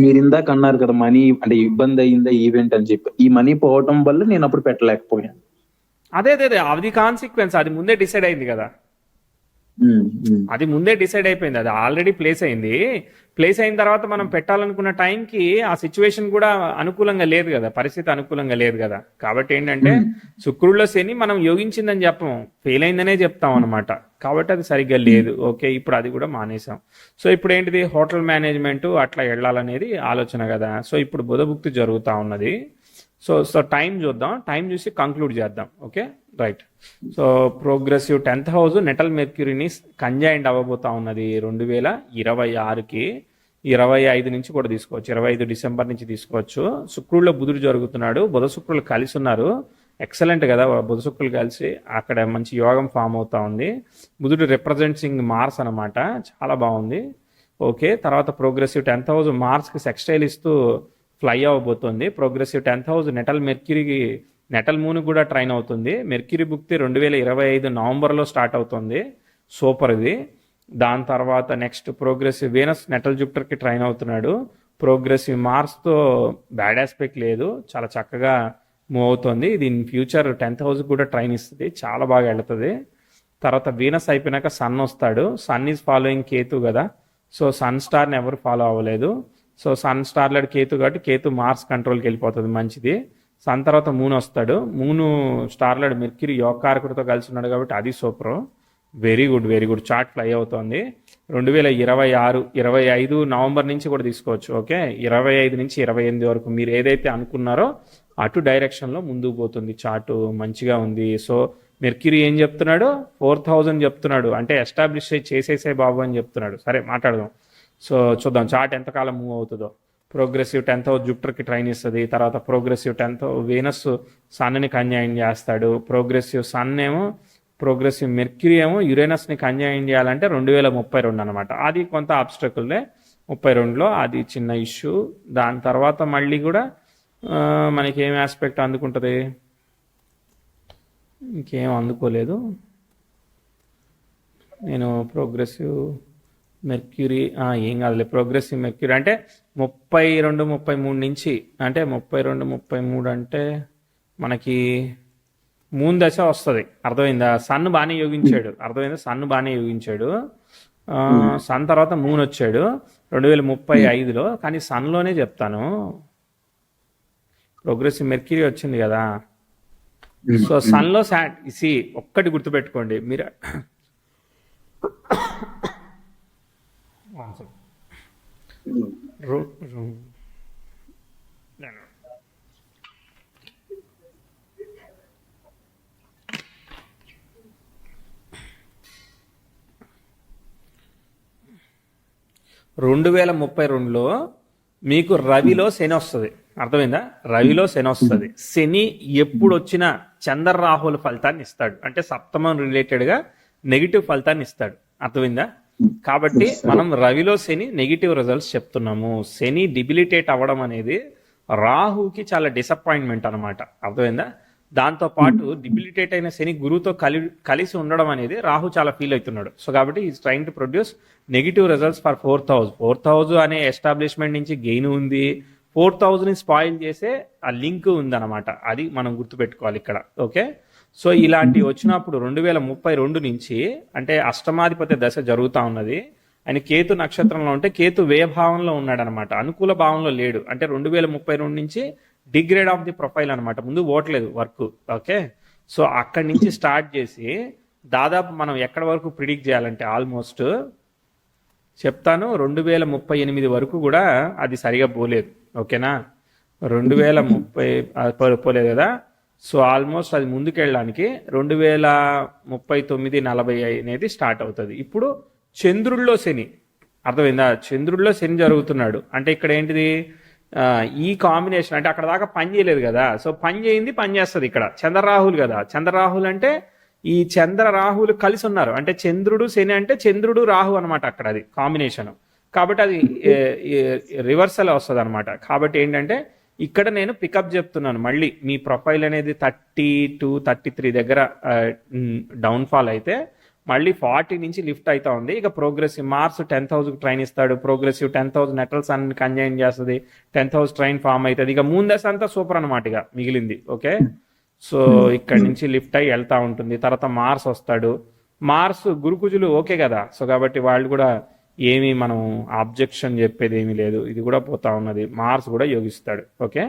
మీరు ఇందాక అన్నారు కదా మనీ అంటే ఇబ్బంది అయ్యిందా ఈవెంట్ అని చెప్పి, ఈ మనీ పోవటం వల్ల నేను అప్పుడు పెట్టలేకపోయాను. అదే అది కాన్సిక్వెన్స్, అది ముందే డిసైడ్ అయింది కదా, అది ముందే డిసైడ్ అయిపోయింది, అది ఆల్రెడీ ప్లేస్ అయింది. ప్లేస్ అయిన తర్వాత మనం పెట్టాలనుకున్న టైంకి ఆ సిచ్యువేషన్ కూడా అనుకూలంగా లేదు కదా, పరిస్థితి అనుకూలంగా లేదు కదా. కాబట్టి ఏంటంటే శుక్రుడిలో శని మనం యోగించిందని చెప్పం, ఫెయిల్ అయిందనే చెప్తాం అనమాట. కాబట్టి అది సరిగ్గా లేదు. ఓకే, ఇప్పుడు అది కూడా మానేసాం. సో ఇప్పుడు ఏంటిది, హోటల్ మేనేజ్మెంట్ అట్లా వెళ్ళాలనేది ఆలోచన కదా. సో ఇప్పుడు బుధభుక్తి జరుగుతూ ఉన్నది. సో టైం చూద్దాం, టైం చూసి కంక్లూడ్ చేద్దాం. Okay, right. So progressive 10th house natal మెర్క్యూరీని కంజైండ్ అవ్వబోతా ఉన్నది 2026కి. 25 నుంచి కూడా తీసుకోవచ్చు, 25 డిసెంబర్ నుంచి తీసుకోవచ్చు. శుక్రుడిలో బుధుడు జరుగుతున్నాడు, బుధ శుక్రులు కలిసి ఉన్నారు. ఎక్సలెంట్ కదా, బుధ శుక్రులు కలిసి అక్కడ మంచి యోగం ఫామ్ అవుతా ఉంది. బుధుడు రిప్రజెంటింగ్ మార్స్ అనమాట, చాలా బాగుంది. ఓకే, తర్వాత ప్రోగ్రెసివ్ 10th హౌస్ మార్స్కి సెక్స్టైల్ ఇస్తూ ఫ్లై అవ్వబోతుంది. ప్రోగ్రెసివ్ 10th హౌస్ నెటల్ మెర్క్యూరీకి, నెటల్ మూన్ కూడా ట్రైన్ అవుతుంది. మెర్క్యూరీ భుక్తి 2025 నవంబర్లో స్టార్ట్ అవుతుంది. సూపర్ ఇది. దాని తర్వాత నెక్స్ట్ ప్రోగ్రెసివ్ వీనస్ నెటల్ జూపిటర్కి ట్రైన్ అవుతున్నాడు. ప్రోగ్రెసివ్ మార్స్తో బ్యాడ్ ఆస్పెక్ట్ లేదు, చాలా చక్కగా మూవ్ అవుతుంది. ఇది ఇన్ ఫ్యూచర్ 10th హౌస్ కూడా ట్రైన్ ఇస్తుంది, చాలా బాగా వెళుతుంది. తర్వాత వీనస్ అయిపోయినాక సన్ వస్తాడు. సన్ ఈజ్ ఫాలోయింగ్ కేతు కదా, సో సన్ స్టార్ని ఎవరు ఫాలో అవ్వలేదు. సో సన్ స్టార్లెడ్ కేతు కాబట్టి కేతు మార్స్ కంట్రోల్కి వెళ్ళిపోతుంది, మంచిది. సన్ తర్వాత మూన్ వస్తాడు. మూను స్టార్లెడ్ మెర్క్యూరీ యోగకారకుడితో కలిసి ఉన్నాడు కాబట్టి అది super, very good very good. Chart fly అవుతోంది. 2025 నవంబర్ నుంచి కూడా తీసుకోవచ్చు. ఓకే, 25 నుంచి 28 వరకు మీరు ఏదైతే అనుకున్నారో అటు డైరెక్షన్లో ముందుకు పోతుంది. చార్టు మంచిగా ఉంది. సో మెర్క్యూరీ ఏం చెప్తున్నాడు, 4000 చెప్తున్నాడు, అంటే ఎస్టాబ్లిష్ చేసేసే బాబు అని చెప్తున్నాడు. సరే మాట్లాడదాం. సో చూద్దాం చార్ట్ ఎంతకాలం మూవ్ అవుతుందో. ప్రోగ్రెసివ్ 10th హౌస్ జూపిటర్కి ట్రైన్ ఇస్తుంది. తర్వాత ప్రోగ్రెసివ్ 10th వీనస్ సన్ని కంజైన్ చేస్తాడు. ప్రోగ్రెసివ్ సన్ ఏమో, ప్రోగ్రెసివ్ మెర్క్యూరీ ఏమో యురేనస్ని కంజైన్ చేయాలంటే 2032 అనమాట. అది కొంత ఆబ్స్ట్రకుల్దే 32లో, అది చిన్న ఇష్యూ. దాని తర్వాత మళ్ళీ కూడా మనకి ఏం ఆస్పెక్ట్ అందుకుంటుంది, ఇంకేం అందుకోలేదు. నేను ప్రోగ్రెసివ్ మెర్క్యూరీ ఏం కాదులే. ప్రోగ్రెసివ్ మెర్క్యూరీ అంటే 32-33 నుంచి, అంటే 32-33 అంటే మనకి మూన్ దశ వస్తుంది, అర్థమైందా? సన్ బాగానే యోగించాడు, అర్థమైందా? సన్ బాగానే యోగించాడు. సన్ తర్వాత మూన్ వచ్చాడు 2035లో, కానీ సన్లోనే చెప్తాను. ప్రోగ్రెసివ్ మెర్క్యూరీ వచ్చింది కదా, సో సన్లో ఒక్కటి గుర్తుపెట్టుకోండి మీరు. రెండు 2032లో మీకు రవిలో శని వస్తుంది, అర్థమైందా? రవిలో శని వస్తుంది. శని ఎప్పుడు వచ్చినా చంద్ర రాహుల ఫలితాన్ని ఇస్తాడు, అంటే సప్తమం రిలేటెడ్గా నెగిటివ్ ఫలితాన్ని ఇస్తాడు, అర్థమైందా? కాబట్టి మనం రవిలో శని నెగిటివ్ రిజల్ట్స్ చెప్తున్నాము. శని డిబిలిటేట్ అవ్వడం అనేది రాహుకి చాలా డిసప్పాయింట్మెంట్ అనమాట, అర్థమైందా? దాంతో పాటు డిబిలిటేట్ అయిన శని గురువుతో కలిసి ఉండడం అనేది రాహు చాలా ఫీల్ అవుతున్నాడు. సో కాబట్టి is trying to produce negative results for 4th house. 4th house అనే ఎస్టాబ్లిష్మెంట్ నుంచి గెయిన్ ఉంది, 4th హౌస్ని స్పాయిల్ చేసే ఆ లింక్ ఉందన్నమాట, అది మనం గుర్తుపెట్టుకోవాలి ఇక్కడ. ఓకే, సో ఇలాంటివి వచ్చినప్పుడు 2032 నుంచి, అంటే అష్టమాధిపతి దశ జరుగుతూ ఉన్నది. ఆయన కేతు నక్షత్రంలో ఉంటే కేతు వ్యయభావంలో ఉన్నాడు అనమాట, అనుకూల భావంలో లేడు. అంటే 2032 నుంచి డిగ్రేడ్ ఆఫ్ ది ప్రొఫైల్ అనమాట, ముందు ఓట్లేదు వర్క్. ఓకే, సో అక్కడి నుంచి స్టార్ట్ చేసి దాదాపు మనం ఎక్కడి వరకు ప్రిడిక్ట్ చేయాలంటే ఆల్మోస్ట్ చెప్తాను 2038 వరకు కూడా అది సరిగా పోలేదు. ఓకేనా, 2030 పోలేదు కదా. సో ఆల్మోస్ట్ అది ముందుకెళ్ళడానికి 2039-40 అనేది స్టార్ట్ అవుతుంది. ఇప్పుడు చంద్రుల్లో శని, అర్థమైందా? చంద్రుడిలో శని జరుగుతున్నాడు అంటే ఇక్కడ ఏంటిది, ఈ కాంబినేషన్ అంటే అక్కడ దాకా పని చేయలేదు కదా, సో పని చేయింది పని చేస్తుంది ఇక్కడ. చంద్రరాహులు కదా, చంద్రరాహులు అంటే ఈ చంద్ర రాహులు కలిసి ఉన్నారు అంటే చంద్రుడు శని అంటే చంద్రుడు రాహు అనమాట అక్కడ, అది కాంబినేషన్. కాబట్టి అది రివర్సల్ వస్తుంది అనమాట. కాబట్టి ఏంటంటే ఇక్కడ నేను పికప్ చెప్తున్నాను, మళ్ళీ మీ ప్రొఫైల్ అనేది 32-33 దగ్గర డౌన్ఫాల్ అయితే మళ్ళీ 40 నుంచి లిఫ్ట్ అవుతా ఉంది. ఇక ప్రోగ్రెసివ్ మార్స్ 10,000 ట్రైన్ ఇస్తాడు, ప్రోగ్రెసివ్ 10,000 నెట్రల్స్ అన్ని కంజైన్ చేస్తుంది, 10,000 ట్రైన్ ఫామ్ అవుతుంది. ఇక మూన్ దశ అంతా సూపర్ అనమాట, ఇక మిగిలింది. ఓకే, సో ఇక్కడ నుంచి లిఫ్ట్ అయ్యి వెళ్తా ఉంటుంది. తర్వాత మార్స్ వస్తాడు, మార్స్ గురుకుజులు ఓకే కదా, సో కాబట్టి వాళ్ళు కూడా ఏమి మనం ఆబ్జెక్షన్ చెప్పేది ఏమీ లేదు. ఇది కూడా పోతా ఉన్నది, మార్స్ కూడా యోగిస్తాడు. ఓకే,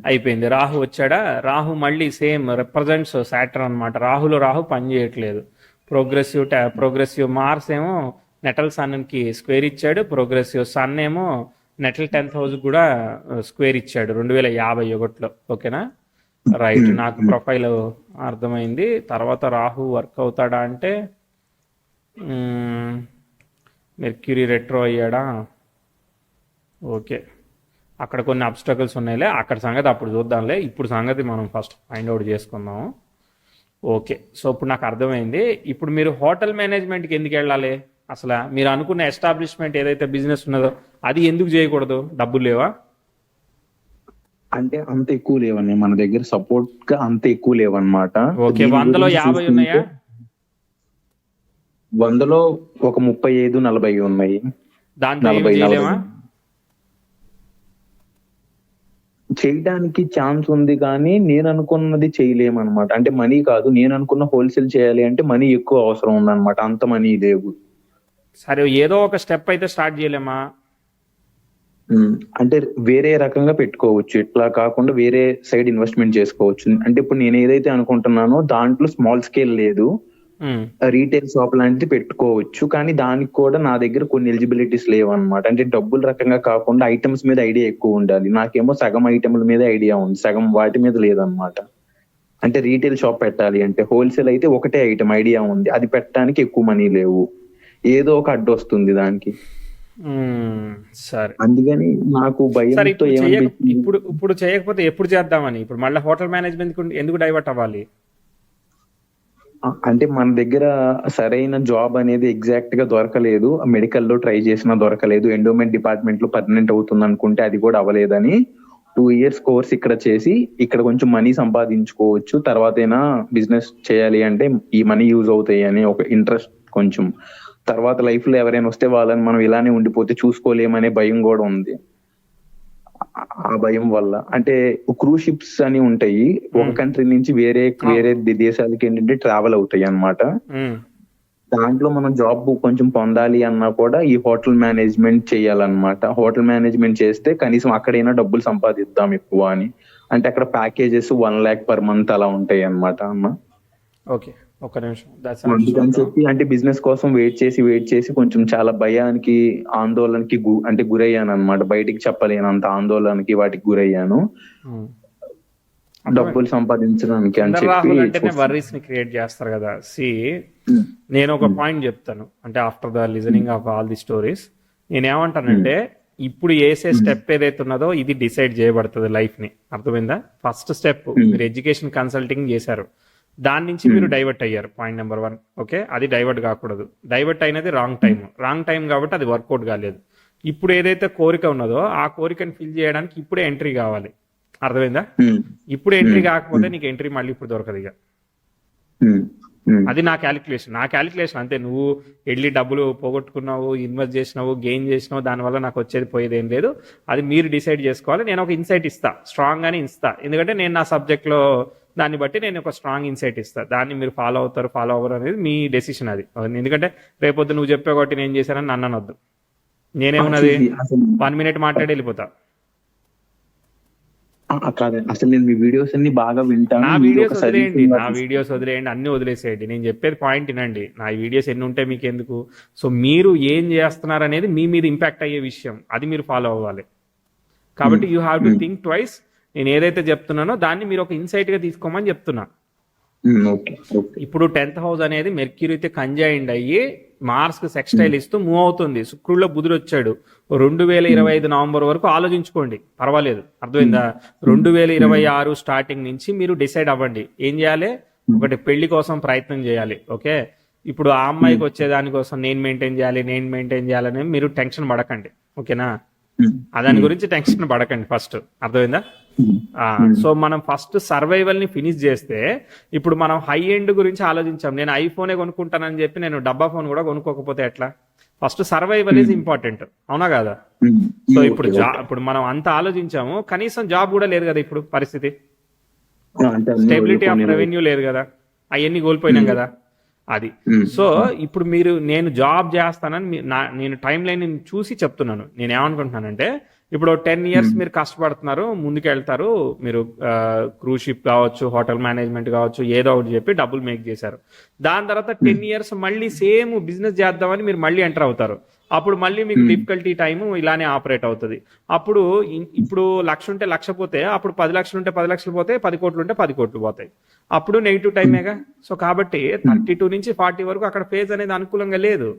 అయిపోయింది. రాహు వచ్చాడా, రాహు మళ్ళీ సేమ్ రిప్రజెంట్స్ సాటర్న్ అనమాట. రాహులో రాహు పని చేయట్లేదు. ప్రోగ్రెసివ్ మార్స్ ఏమో నెటల్ సన్కి స్క్వేర్ ఇచ్చాడు, ప్రోగ్రెసివ్ సన్ ఏమో నెటల్ 10,000 కూడా స్క్వేర్ ఇచ్చాడు 2051లో. ఓకేనా, రైట్. నాకు ప్రొఫైల్ అర్థమైంది. తర్వాత రాహు వర్క్ అవుతాడా అంటే మెర్క్యూరీ రెట్రో అయ్యాడా, ఓకే, అక్కడ కొన్ని అబ్స్టకల్స్ ఉన్నాయిలే, అక్కడ సంగతి అప్పుడు చూద్దాంలే. ఇప్పుడు సంగతి మనం ఫస్ట్ ఫైండ్ అవుట్ చేసుకుందాం. ఓకే, సో ఇప్పుడు నాకు అర్థమైంది. ఇప్పుడు మీరు హోటల్ మేనేజ్మెంట్కి ఎందుకు వెళ్ళాలి అసలు? మీరు అనుకున్న ఎస్టాబ్లిష్మెంట్ ఏదైతే బిజినెస్ ఉన్నదో అది ఎందుకు చేయకూడదు? డబ్బులు లేవా? అంటే అంత ఎక్కువ లేవని మన దగ్గర, సపోర్ట్ గా అంత ఎక్కువ లేవన్నమాట. ఓకే, 100లో 50 ఉన్నాయా? 100లో ఒక 35-40 ఉన్నాయి. దాంతో ఏమి చేయలేమా? చేయడానికి ఛాన్స్ ఉంది కానీ నేను అనుకున్నది చేయలేమన్నమాట. అంటే మనీ కాదు, నేను అనుకున్న హోల్సేల్ చేయాలి అంటే మనీ ఎక్కువ అవసరం ఉందన్నమాట. అంత మనీ లేవు. సరే, ఏదో ఒక స్టెప్ అయితే స్టార్ట్ చేయలేమా? అంటే వేరే రకంగా పెట్టుకోవచ్చు, ఇట్లా కాకుండా వేరే సైడ్ ఇన్వెస్ట్మెంట్ చేసుకోవచ్చు. అంటే ఇప్పుడు నేను ఏదైతే అనుకుంటున్నానో దాంట్లో స్మాల్ స్కేల్ లేదు, రీటైల్ షాప్ లాంటిది పెట్టుకోవచ్చు. కానీ దానికి కూడా నా దగ్గర కొన్ని ఎలిజిబిలిటీస్ లేవు అనమాట. అంటే డబ్బుల రకంగా కాకుండా ఐటమ్స్ మీద ఐడియా ఎక్కువ ఉండాలి. నాకేమో సగం ఐటమ్ల మీద ఐడియా ఉంది, సగం వాటి మీద లేదనమాట. అంటే రీటైల్ షాప్ పెట్టాలి అంటే, హోల్సేల్ అయితే ఒకటే ఐటమ్ ఐడియా ఉంది, అది పెట్టడానికి ఎక్కువ మనీ లేవు, ఏదో ఒక అడ్డు వస్తుంది దానికి. సరే, అందుకని నాకు భయంతో ఇప్పుడు చేయకపోతే ఎప్పుడు చేద్దామని. ఇప్పుడు మళ్ళీ హోటల్ మేనేజ్మెంట్ ఎందుకు డైవర్ట్ అవ్వాలి? అంటే మన దగ్గర సరైన జాబ్ అనేది ఎగ్జాక్ట్ గా దొరకలేదు. మెడికల్ లో ట్రై చేసినా దొరకలేదు. ఎండోమెంట్ డిపార్ట్మెంట్ లో పర్మనెంట్ అవుతుంది అనుకుంటే అది కూడా అవ్వలేదని 2 years కోర్స్ ఇక్కడ చేసి ఇక్కడ కొంచెం మనీ సంపాదించుకోవచ్చు, తర్వాత అయినా బిజినెస్ చేయాలి అంటే ఈ మనీ యూజ్ అవుతాయి అని ఒక ఇంట్రెస్ట్ కొంచెం. తర్వాత లైఫ్ లో ఎవరైనా వస్తే వాళ్ళని మనం ఇలానే ఉండిపోతే చూసుకోలేమనే భయం కూడా ఉంది. ఆ భయం వల్ల అంటే క్రూజ్ షిప్స్ అని ఉంటాయి, ఒక కంట్రీ నుంచి వేరే దేశాలకి ఏంటంటే ట్రావెల్ అవుతాయి అన్నమాట. దాంట్లో మనం జాబ్ కొంచెం పొందాలి అన్నా కూడా ఈ హోటల్ మేనేజ్మెంట్ చేయాలన్నమాట. హోటల్ మేనేజ్మెంట్ చేస్తే కనీసం అక్కడైనా డబ్బులు సంపాదిద్దాం ఎక్కువ అని. అంటే అక్కడ ప్యాకేజెస్ 1 lakh per month అలా ఉంటాయి అన్నమాట అన్న. ఓకే, ఒక నిమిషం. అందుకని చెప్పి అంటే బిజినెస్ కోసం వెయిట్ చేసి కొంచెం చాలా భయానికి ఆందోళనకి అంటే గురయ్యాను అనమాట. బయటికి చెప్పలేనంత ఆందోళనకి వాటికి గురయ్యాను, డబ్బులు సంపాదించడానికి అని చెప్పి. వర్రీస్ ని క్రియేట్ చేస్తారు కదా. నేను ఒక పాయింట్ చెప్తాను, అంటే after the listening of all the stories నేనేమంటానంటే, ఇప్పుడు వేసే స్టెప్ ఏదైతే ఉన్నదో ఇది డిసైడ్ చేయబడుతుంది లైఫ్ ని. అర్థమైందా? ఫస్ట్ స్టెప్ మీరు ఎడ్యుకేషన్ కన్సల్టింగ్ చేశారు, దాని నుంచి మీరు డైవర్ట్ అయ్యారు, పాయింట్ నెంబర్ 1. ఓకే, అది డైవర్ట్ కాకూడదు. డైవర్ట్ అయినది రాంగ్ టైం కాబట్టి అది వర్కౌట్ కాలేదు. ఇప్పుడు ఏదైతే కోరిక ఉన్నదో ఆ కోరికను ఫిల్ చేయడానికి ఇప్పుడే ఎంట్రీ కావాలి. అర్థమైందా? ఇప్పుడు ఎంట్రీ కాకపోతే నీకు ఎంట్రీ మళ్ళీ ఇప్పుడు దొరకదు ఇక. అది నా క్యాలిక్యులేషన్ అంతే. నువ్వు వెళ్ళి డబ్బులు పోగొట్టుకున్నావు, ఇన్వెస్ట్ చేసినావు, గెయిన్ చేసినావు, దానివల్ల నాకు వచ్చేది పోయేది ఏం లేదు. అది మీరు డిసైడ్ చేసుకోవాలి. నేను ఒక ఇన్సైట్ ఇస్తా, స్ట్రాంగ్ గానే ఇస్తా, ఎందుకంటే నేను నా సబ్జెక్ట్ లో దాన్ని బట్టి నేను ఒక స్ట్రాంగ్ ఇన్సైట్ ఇస్తా. దాన్ని మీరు ఫాలో అవ్వరు అనేది మీ డెసిషన్ అది. ఎందుకంటే రేపొద్దు నువ్వు చెప్పే ఒకటి నేను చేశానని నన్ను అనొద్దు. నేనేమున్నది 1 minute మాట్లాడి వెళ్ళిపోతా. అసలు నేను మీ వీడియోస్ అన్ని బాగా వింటాను. నా వీడియోస్ వదిలేయండి, అన్ని వదిలేసేయండి. నేను చెప్పేది పాయింట్ వినండి. నా వీడియోస్ ఎన్ని ఉంటే మీకు ఎందుకు? సో మీరు ఏం చేస్తున్నారు అనేది మీ మీద ఇంపాక్ట్ అయ్యే విషయం, అది మీరు ఫాలో అవ్వాలి. కాబట్టి you have to think twice. నేను ఏదైతే చెప్తున్నానో దాన్ని మీరు ఒక ఇన్సైట్ గా తీసుకోమని చెప్తున్నా. ఇప్పుడు 10th house అనేది మెర్క్యూరీతో కంజైండ్ అయ్యి మార్స్ కి సెక్స్టైల్ ఇస్తూ మూవ్ అవుతుంది. శుక్రుడిలో బుధుడు వచ్చాడు. 2025 నవంబర్ వరకు ఆలోచించుకోండి, పర్వాలేదు. అర్థమైందా? 2026 స్టార్టింగ్ నుంచి మీరు డిసైడ్ అవ్వండి ఏం చేయాలి. ఒకటి, పెళ్లి కోసం ప్రయత్నం చేయాలి. ఓకే, ఇప్పుడు ఆ అమ్మాయికి వచ్చే దానికోసం నేను మెయింటైన్ చేయాలని మీరు టెన్షన్ పడకండి. ఓకేనా? దాని గురించి టెన్షన్ పడకండి ఫస్ట్. అర్థమైందా? సో మనం ఫస్ట్ సర్వైవల్ ని ఫినిష్ చేస్తే, ఇప్పుడు మనం హై ఎండ్ గురించి ఆలోచించాం. నేను ఐఫోనే కొనుక్కుంటానని చెప్పి నేను డబ్బా ఫోన్ కూడా కొనుక్కోకపోతే ఎట్లా? ఫస్ట్ సర్వైవల్ ఈజ్ ఇంపార్టెంట్, అవునా కదా? సో ఇప్పుడు మనం అంత ఆలోచించాము, కనీసం జాబ్ కూడా లేదు కదా ఇప్పుడు పరిస్థితి. స్టెబిలిటీ ఆఫ్ రెవెన్యూ లేదు కదా, అవన్నీ కోల్పోయినాం కదా. అది. సో ఇప్పుడు నేను జాబ్ చేస్తానని నేను టైం లైన్ చూసి చెప్తున్నాను. నేను ఏమనుకుంటున్నానంటే, ఇప్పుడు 10 years మీరు కష్టపడుతున్నారు, ముందుకు వెళ్తారు. మీరు క్రూజ్ షిప్ కావచ్చు, హోటల్ మేనేజ్మెంట్ కావచ్చు, ఏదో ఒకటి చెప్పి డబ్బులు మేక్ చేశారు. దాని తర్వాత 10 years మళ్ళీ సేమ్ బిజినెస్ చేద్దామని మీరు మళ్ళీ ఎంటర్ అవుతారు. అప్పుడు మళ్ళీ మీకు డిఫికల్టీ టైము ఇలానే ఆపరేట్ అవుతుంది. అప్పుడు ఇప్పుడు 1,00,000 ఉంటే 1,00,000 పోతే, అప్పుడు 10 లక్షలు ఉంటే 10 లక్షలు పోతాయి, 10 కోట్లు ఉంటే 10 కోట్లు పోతాయి. అప్పుడు నెగిటివ్ టైమేగా. సో కాబట్టి 32 నుంచి 40 వరకు అక్కడ ఫేజ్ అనేది అనుకూలంగా లేదు.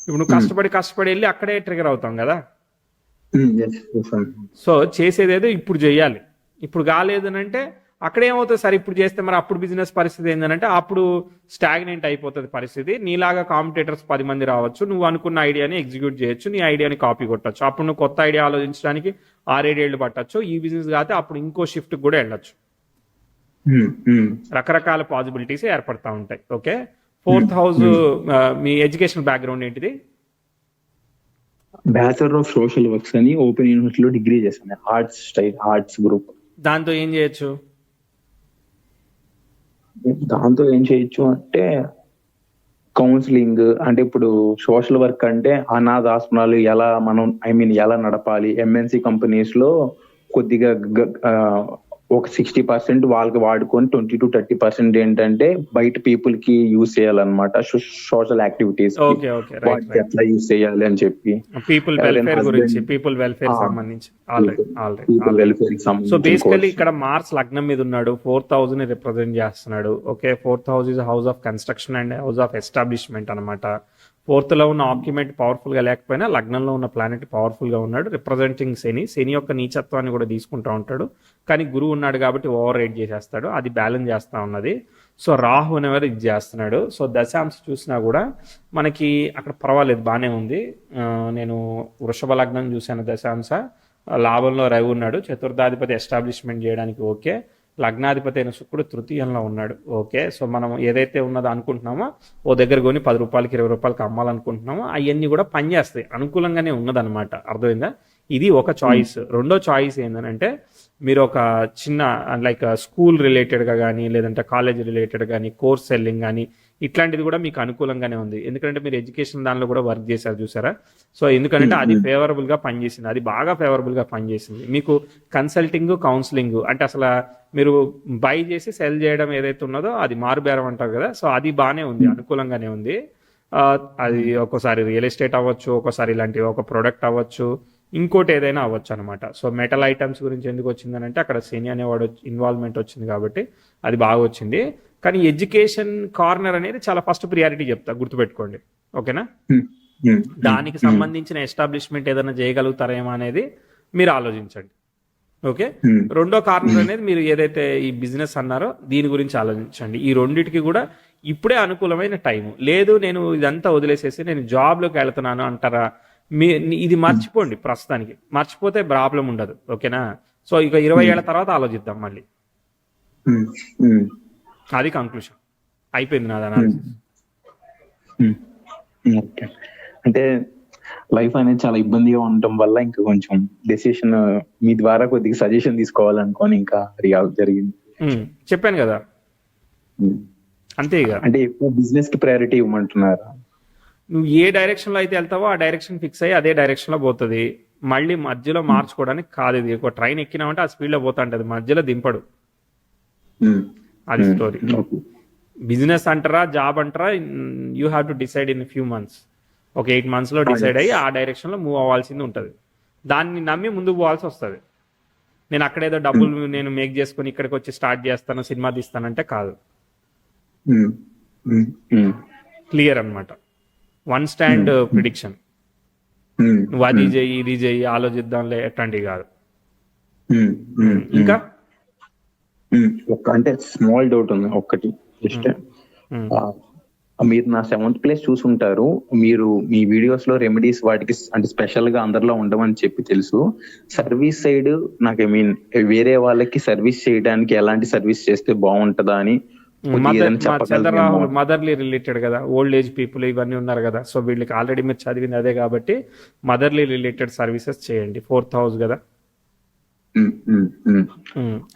ఇప్పుడు నువ్వు కష్టపడి వెళ్ళి అక్కడే ట్రిగర్ అవుతాం కదా. సో చేసేదేదో ఇప్పుడు చెయ్యాలి. ఇప్పుడు కాలేదనంటే అక్కడ ఏమవుతుంది, సరే ఇప్పుడు చేస్తే మరి అప్పుడు బిజినెస్ పరిస్థితి ఏంటంటే అప్పుడు స్టాగ్నెంట్ అయిపోతుంది పరిస్థితి. నీలాగా కాంపిటేటర్స్ 10 మంది రావచ్చు, నువ్వు అనుకున్న ఐడియాని ఎగ్జిక్యూట్ చేయొచ్చు, నీ ఐడియాని కాపీ కొట్టచ్చు. అప్పుడు నువ్వు కొత్త ఐడియా ఆలోచించడానికి 6-7 ఏళ్ళు పట్టచ్చు. ఈ బిజినెస్ కాకపోతే అప్పుడు ఇంకో షిఫ్ట్ కూడా వెళ్ళొచ్చు. రకరకాల పాసిబిలిటీస్ ఏర్పడతా ఉంటాయి. ఓకే, 4th హౌస్ మీ ఎడ్యుకేషన్ బ్యాక్గ్రౌండ్ ఏంటిది? బ్యాచులర్ ఆఫ్ సోషల్ వర్క్స్ అని ఓపెన్ యూనివర్సిటీలో డిగ్రీ చేశాను, ఆర్ట్స్ గ్రూప్. దాంతో ఏం చేయొచ్చు అంటే కౌన్సిలింగ్, అంటే ఇప్పుడు సోషల్ వర్క్ అంటే అనాథ ఆశ్రమాలు ఎలా నడపాలి, ఎంఎన్సి కంపెనీస్ లో కొద్దిగా ఒక 60% వాళ్ళకి వాడుకొని 20-30% ఏంటంటే బయట పీపుల్ కి యూజ్ చేయాలన్నమాట. సోషల్ యాక్టివిటీస్ ఎట్లా యూజ్ చేయాలి అని చెప్పి పీపుల్ వెల్ఫేర్ గురించి, పీపుల్ వెల్ఫేర్ సంబంధించి సో బేసికల్లీ ఇక్కడ మార్స్ లగ్నం మీద ఉన్నాడు, 4th హౌస్ ని రిప్రజెంట్ చేస్తున్నాడు. Okay, 4th house is house of construction and house of establishment అనమాట. 4th లో ఉన్న ఆక్యుమెంట్ పవర్ఫుల్ గా లేకపోయినా లగ్నంలో ఉన్న ప్లానెట్ పవర్ఫుల్ గా ఉన్నాడు, రిప్రజెంటింగ్ శని యొక్క నీచత్వాన్ని కూడా తీసుకుంటా ఉంటాడు. కానీ గురువు ఉన్నాడు కాబట్టి ఓవర్ రైడ్ చేసేస్తాడు, అది బ్యాలెన్స్ చేస్తా ఉన్నది. సో రాహు అనేవారు ఇది చేస్తున్నాడు. సో దశాంశ చూసినా కూడా మనకి అక్కడ పర్వాలేదు, బాగానే ఉంది. నేను వృషభ లగ్నం చూశాను దశాంశ, లాభంలో రవి ఉన్నాడు, చతుర్థాధిపతి ఎస్టాబ్లిష్మెంట్ చేయడానికి ఓకే, లగ్నాధిపతి అయిన శుక్రుడు తృతీయంలో ఉన్నాడు. ఓకే, సో మనం ఏదైతే ఉన్నదో అనుకుంటున్నామో ఓ దగ్గర కొని 10 రూపాయలకి 20 రూపాయలకి అమ్మాలనుకుంటున్నామో అవన్నీ కూడా పనిచేస్తాయి, అనుకూలంగానే ఉన్నదన్నమాట. అర్థమైందా? ఇది ఒక చాయిస్. రెండో చాయిస్ ఏంటంటే, మీరు ఒక చిన్న లైక్ స్కూల్ రిలేటెడ్గా కానీ, లేదంటే కాలేజ్ రిలేటెడ్ కానీ, కోర్స్ సెల్లింగ్ కానీ, ఇట్లాంటిది కూడా మీకు అనుకూలంగానే ఉంది. ఎందుకంటే మీరు ఎడ్యుకేషన్ దానిలో కూడా వర్క్ చేశారు చూసారా. సో ఎందుకంటే అది ఫేవరబుల్గా పనిచేసింది, అది బాగా ఫేవరబుల్గా పనిచేసింది. మీకు కన్సల్టింగ్, కౌన్సిలింగ్ అంటే అసలు మీరు బై చేసి సెల్ చేయడం ఏదైతే ఉన్నదో అది మారుబేరం అంటారు కదా. సో అది బాగానే ఉంది, అనుకూలంగానే ఉంది. అది ఒక్కోసారి రియల్ ఎస్టేట్ అవ్వచ్చు, ఒక్కోసారి ఇలాంటివి ఒక ప్రోడక్ట్ అవ్వచ్చు, ఇంకోటి ఏదైనా అవ్వచ్చు అనమాట. సో మెటల్ ఐటమ్స్ గురించి ఎందుకు వచ్చిందని అంటే అక్కడ శని అనేవాడు ఇన్వాల్వ్మెంట్ వచ్చింది కాబట్టి అది బాగా వచ్చింది. కానీ ఎడ్యుకేషన్ కార్నర్ అనేది చాలా ఫస్ట్ ప్రియారిటీ చెప్తా, గుర్తుపెట్టుకోండి. ఓకేనా? దానికి సంబంధించిన ఎస్టాబ్లిష్మెంట్ ఏదైనా చేయగలుగుతారేమో అనేది మీరు ఆలోచించండి. ఓకే, రెండో కార్నర్ అనేది మీరు ఏదైతే ఈ బిజినెస్ అన్నారో దీని గురించి ఆలోచించండి. ఈ రెండింటికి కూడా ఇప్పుడే అనుకూలమైన టైం లేదు. నేను ఇదంతా వదిలేసేసి నేను జాబ్లోకి వెళ్తున్నాను అంటారా, ఇది మర్చిపోండి ప్రస్తుతానికి. మర్చిపోతే ప్రాబ్లం ఉండదు. ఓకేనా? సో ఇక 20 ఏళ్ల తర్వాత ఆలోచిద్దాం మళ్ళీ. అది కంక్లూషన్ అయిపోయింది నాది అనాలిసిస్. అంటే లైఫ్ అనేది చాలా ఇబ్బందిగా ఉండటం వల్ల ఇంకా కొంచెం డెసిషన్ మీ ద్వారా కొద్దిగా సజెషన్ తీసుకోవాలనుకోని ఇంకా జరిగింది. చెప్పాను కదా, అంతే. ఇక అంటే ఎక్కువ బిజినెస్ కి ప్రయారిటీ ఇవ్వమంటున్నారా? నువ్వు ఏ డైరెక్షన్ లో అయితే వెళ్తావో ఆ డైరెక్షన్ ఫిక్స్ అయ్యి అదే డైరెక్షన్ లో పోతుంది. మళ్ళీ మధ్యలో మార్చుకోవడానికి కాదు. ఇది ఒక ట్రైన్ ఎక్కినామంటే ఆ స్పీడ్ లో పోతా ఉంటది, మధ్యలో దింపడు. అది స్టోరీ. బిజినెస్ అంటారా, జాబ్ అంటారా, you have to decide in few months. ఒక 8 months లో డిసైడ్ అయ్యి ఆ డైరెక్షన్ లో మూవ్ అవ్వాల్సింది ఉంటుంది. దాన్ని నమ్మి ముందుకు పోవాల్సి వస్తుంది. నేను అక్కడేదో డబ్బులు నేను మేక్ చేసుకుని ఇక్కడికి వచ్చి స్టార్ట్ చేస్తాను, సినిమా తీస్తానంటే కాదు. క్లియర్ అన్నమాట. One stand prediction. నువ్వు అది చెయ్యి ఇది చెయ్యి ఆలోచిద్దాంలే అట్లాంటివి కాదు. ఇంకా అంటే స్మాల్ డౌట్ ఉంది ఒక్కటి జస్ట్. మీరు నా 7th ప్లేస్ చూసుంటారు. మీరు మీ వీడియోస్ లో రెమెడీస్ వాటికి అంటే స్పెషల్ గా అందరిలో ఉండవని చెప్పి తెలుసు. సర్వీస్ సైడ్ నాకు ఐ మీన్ వేరే వాళ్ళకి సర్వీస్ చేయడానికి ఎలాంటి సర్వీస్ చేస్తే బాగుంటుందా అని చంద్రరాహుల్ మదర్లీ రిలేటెడ్ కదా, ఓల్డ్ ఏజ్ పీపుల్ ఇవన్నీ ఉన్నారు కదా. సో వీళ్ళకి ఆల్రెడీ మీరు చదివింది అదే కాబట్టి మదర్లీ రిలేటెడ్ సర్వీసెస్ చేయండి. 4th హౌస్ కదా.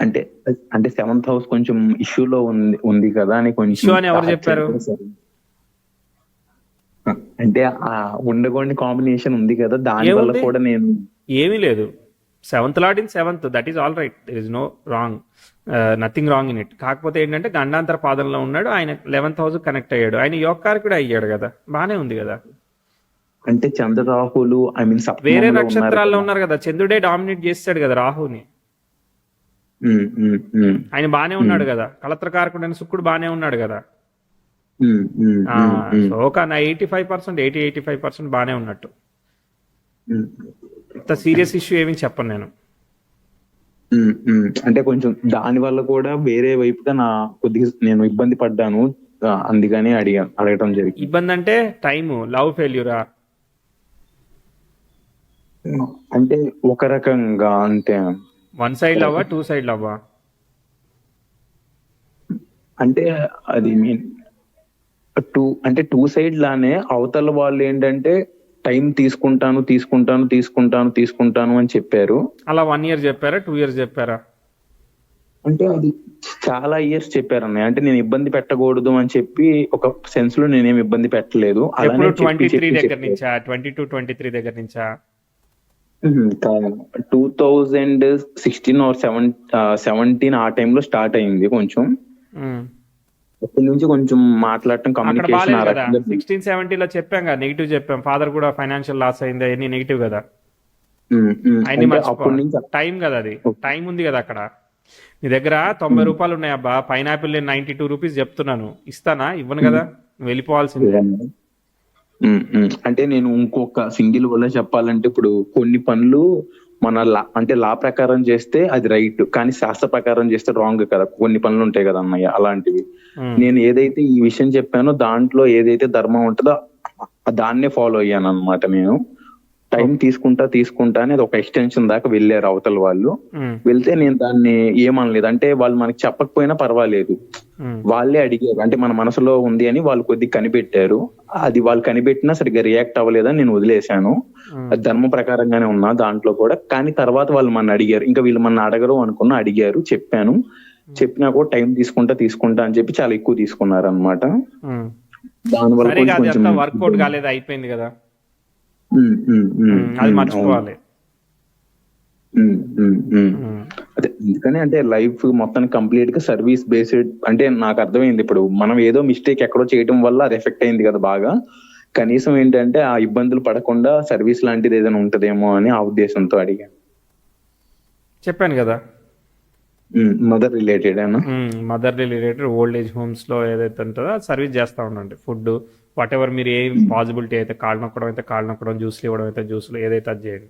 అంటే అంటే 7th హౌస్ కొంచెం ఇష్యూలో ఉంది కదా అని కొంచెం ఇష్యూ అని ఎవరు చెప్పారు? అంటే ఆ ఉండగొండి కాంబినేషన్ ఉంది కదా, దాని వల్ల కూడా నేను ఏమీ లేదు. 7th lord in 7th, that is all right, there is no wrong, nothing wrong in it. కాకపోతే ఏంటంటే గండాంతర పాదంలో ఉన్నాడు ఆయన, 11th హౌస్ కనెక్ట్ అయ్యాడు, ఆయన యోగకారకుడు అయ్యాడు కదా, బానే ఉంది కదా. అంటే చంద్రరాహులు ఐ మీన్ వేరే నక్షత్రాల్లో ఉన్నారు కదా, చంద్రుడే డామినేట్ చేస్తాడు కదా రాహుని. ఆయన బానే ఉన్నాడు కదా, కలత్రకారకుడు అని శుక్రుడు బానే ఉన్నాడు కదా. సో ఒక 85%, 80-85% బానే ఉన్నట్టు. ఇంత సీరియస్ ఇష్యూ ఏమి చెప్పను నేను. అంటే కొంచెం దాని వల్ల కూడా వేరే వైపుగా కొద్దిగా నేను ఇబ్బంది పడ్డాను, అందుకని అడగటం జరిగింది. ఇబ్బంది అంటే టైము, లవ్ ఫెయిల్యూరా? అంటే ఒక రకంగా అంటే వన్ సైడ్ లవ్వా, 2 సైడ్ లవ్వా? అంటే అది మీన్ అంటే 2 సైడ్ లానే అవతల వాళ్ళు ఏంటంటే టైం తీసుకుంటాను అని చెప్పారు. అలా 1 year చెప్పారా, 2 years చెప్పారా? అంటే అది చాలా ఇయర్స్ చెప్పారు అన్నయ్య. అంటే నేను ఇబ్బంది పెట్టకూడదు అని చెప్పి ఒక సెన్స్ లో నేనేం ఇబ్బంది పెట్టలేదు. 23 దగ్గర నుంచా, 22-23 దగ్గర నుంచా? 2016 or 17 ఆ టైంలో స్టార్ట్ అయింది కొంచెం. అప్పటి నుంచి కొంచెం మాట్లాడటం, కమ్యూనికేషన్. 16-17 లో చెప్పాం కదా, నెగిటివ్ చెప్పాం. ఫాదర్ కూడా ఫైనాన్షియల్ లాస్ అయింది, అవన్నీ నెగిటివ్ కదా. టైం కదా, అది టైం ఉంది కదా అక్కడ. నీ దగ్గర 90 రూపాయలు ఉన్నాయి అబ్బా, పైనాపిల్ నేను 92 రూపీస్ చెప్తున్నాను, ఇస్తానా? ఇవ్వను కదా, నువ్వు వెళ్ళిపోవాల్సిందే. అంటే నేను ఇంకొక సింగిల్ వల్ల చెప్పాలంటే, ఇప్పుడు కొన్ని పనులు మన అంటే లా ప్రకారం చేస్తే అది రైట్, కానీ శాస్త్ర ప్రకారం చేస్తే రాంగ్ కదా. కొన్ని పనులు ఉంటాయి కదా అన్నయ్య, అలాంటివి. నేను ఏదైతే ఈ విషయం చెప్పానో దాంట్లో ఏదైతే ధర్మం ఉంటుందో దాన్నే ఫాలో అయ్యాను అనమాట. నేను టైం తీసుకుంటా అనేది ఒక ఎక్స్టెన్షన్ దాకా వెళ్ళారు అవతల వాళ్ళు. వెళ్తే నేను దాన్ని ఏమనలేదు. అంటే వాళ్ళు మనకి చెప్పకపోయినా పర్వాలేదు, వాళ్ళే అడిగారు. అంటే మన మనసులో ఉంది అని వాళ్ళు కొద్దిగా కనిపెట్టారు. అది వాళ్ళు కనిపెట్టినా సరిగ్గా రియాక్ట్ అవ్వలేదని నేను వదిలేశాను. అది ధర్మ ప్రకారంగానే ఉన్నా దాంట్లో కూడా. కానీ తర్వాత వాళ్ళు మన అడిగారు, ఇంకా వీళ్ళు మన అడగరు అనుకున్నా, అడిగారు, చెప్పాను. చెప్పినా కూడా టైం తీసుకుంటా అని చెప్పి చాలా ఎక్కువ తీసుకున్నారు అనమాట. దానివల్ల వర్కౌట్ కాలేదు, అయిపోయింది కదా, అది మర్చిపోవాలి. అదే ఎందుకని అంటే లైఫ్ మొత్తం కంప్లీట్ గా సర్వీస్ బేస్డ్. అంటే నాకు అర్థమైంది, ఇప్పుడు మనం ఏదో మిస్టేక్ ఎక్కడో చేయడం వల్ల అది ఎఫెక్ట్ అయింది కదా బాగా. కనీసం ఏంటంటే ఆ ఇబ్బందులు పడకుండా సర్వీస్ లాంటిది ఏదైనా ఉంటదేమో అని ఆ ఉద్దేశంతో అడిగాను. చెప్పాను కదా, mother related old age homes లో ఏదైతే ఉంటుందో సర్వీస్ చేస్తా ఉండండి. ఫుడ్ వాట్ ఎవర్ మీరు ఏం పాసిబిలిటీ అయితే, కాళ్ళు నొక్కడం, జ్యూస్లు ఇవ్వడం అయితే జ్యూస్లు, ఏదైతే అది చేయండి.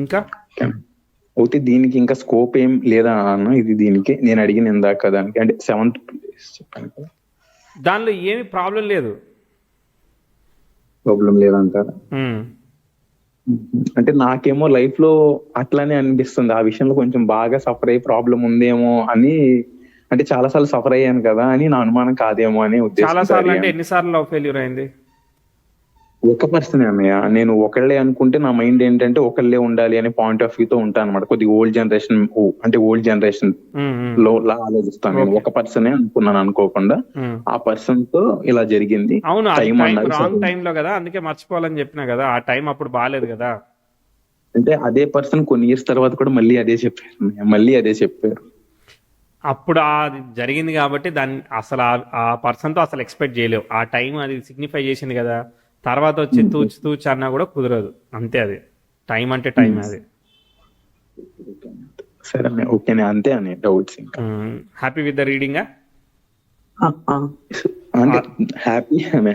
ఇంకా అయితే దీనికి ఇంకా స్కోప్ ఏం లేదా అన్న? ఇది దీనికి నేను అడిగిన ఇందాక దానికి, అంటే 7th ప్లేస్ చెప్పాను కదా, దానిలో ఏమి ప్రాబ్లం లేదంటారా? అంటే నాకేమో లైఫ్ లో అట్లానే అనిపిస్తుంది. ఆ విషయంలో కొంచెం బాగా సఫర్ అయ్యి ప్రాబ్లం ఉందేమో అని. అంటే చాలా సార్లు సఫర్ అయ్యాను కదా అని నా అనుమానం కాదేమో అని ఉద్దేశం. చాలా సార్లు అంటే ఎన్నిసార్లు లవ్ ఫెయిల్యూర్ అయింది? ఒక పర్సన్ అన్నయ్య. నేను ఒకళ్ళే అనుకుంటే నా మైండ్ ఏంటంటే ఒకళ్ళే ఉండాలి అనే పాయింట్ ఆఫ్ వ్యూ తో ఉంటాను అనమాట. కొద్దిగా ఓల్డ్ జనరేషన్ లో ఆలోచిస్తాను. నేను ఒక పర్సనే అనుకున్నాను అనుకోకుండా, ఆ పర్సన్ తో ఇలా జరిగింది. అవును, రాంగ్ టైం లో కదా, అందుకే మర్చిపోవాలని చెప్పినా కదా. ఆ టైం అప్పుడు బాగాలేదు కదా. అంటే అదే పర్సన్ కొన్ని ఇయర్స్ తర్వాత కూడా మళ్ళీ అదే చెప్పారు. అప్పుడు అది జరిగింది కాబట్టి దాన్ని అసలు ఆ పర్సన్ తో అసలు ఎక్స్పెక్ట్ చేయలేవు. ఆ టైం అది సిగ్నిఫై చేసింది కదా. తర్వాత వచ్చి తూచి అన్నా కూడా కుదరదు. అంతే, అది టైం అంటే టైం. అది సరే ఓకే, అంతే అని డౌట్స్. ఇంకా హ్యాపీ విత్ ద రీడింగ్? అంటే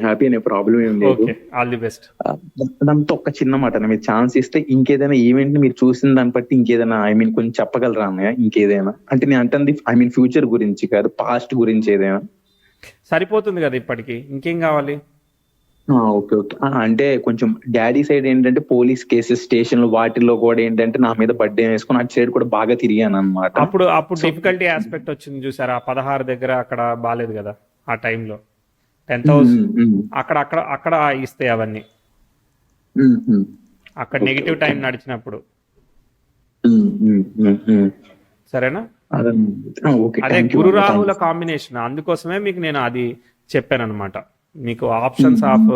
హ్యాపీ అనే ప్రాబ్లం ఏం లేదు. Okay, all the best. దాంతో ఒక చిన్న మాట అన్న, మీరు ఛాన్స్ ఇస్తే ఇంకేదైనా ఈవెంట్ మీరు చూసిన దాన్ని బట్టి ఇంకేదైనా కొంచెం చెప్పగలరా అన్నయ్య? ఇంకేదైనా అంటే నేను అంటుంది ఫ్యూచర్ గురించి కాదు, పాస్ట్ గురించి ఏదైనా. సరిపోతుంది కదా ఇప్పటికి, ఇంకేం కావాలి? Okay okay. అంటే కొంచెం డాడీ సైడ్ ఏంటంటే పోలీస్ కేసెస్ స్టేషన్లు వాటిల్లో కూడా ఏంటంటే నా మీద బర్త్డే వేసుకుని అటు సైడ్ కూడా బాగా తిరిగాను అనమాట. అప్పుడు డిఫికల్టీ ఆస్పెక్ట్ వచ్చింది చూసారా, 16 దగ్గర అక్కడ బాలేదు కదా ఆ టైంలో. 10,000 అక్కడ ఇస్తాయి అవన్నీ, అక్కడ నెగిటివ్ టైం నడిచినప్పుడు. సరేనా? అదే గురు రాహుల కాంబినేషన్, అందుకోసమే మీకు నేను అది చెప్పాను అనమాట. మీకు ఆప్షన్స్ ఆఫ్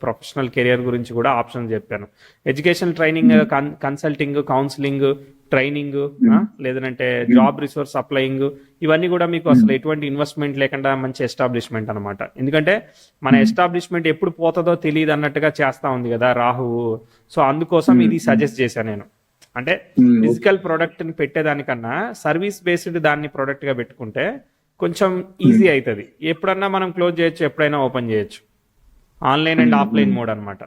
ప్రొఫెషనల్ కెరియర్ గురించి కూడా ఆప్షన్ చెప్పాను. Education, training, consulting, counselling, training, లేదంటే జాబ్ రిసోర్స్ అప్లయింగ్, ఇవన్నీ కూడా మీకు అసలు ఎటువంటి ఇన్వెస్ట్మెంట్ లేకుండా మంచి ఎస్టాబ్లిష్మెంట్ అనమాట. ఎందుకంటే మన ఎస్టాబ్లిష్మెంట్ ఎప్పుడు పోతుందో తెలియదు అన్నట్టుగా చేస్తా ఉంది కదా రాహువు. సో అందుకోసం ఇది సజెస్ట్ చేశాను నేను. అంటే ఫిజికల్ ప్రోడక్ట్ ని పెట్టేదానికన్నా సర్వీస్ బేస్డ్ దాన్ని ప్రోడక్ట్ గా పెట్టుకుంటే కొంచెం ఈజీ అవుతుంది. ఎప్పుడన్నా మనం క్లోజ్ చేయొచ్చు, ఎప్పుడైనా ఓపెన్ చేయొచ్చు. ఆన్లైన్ అండ్ ఆఫ్లైన్ మోడ్ అనమాట.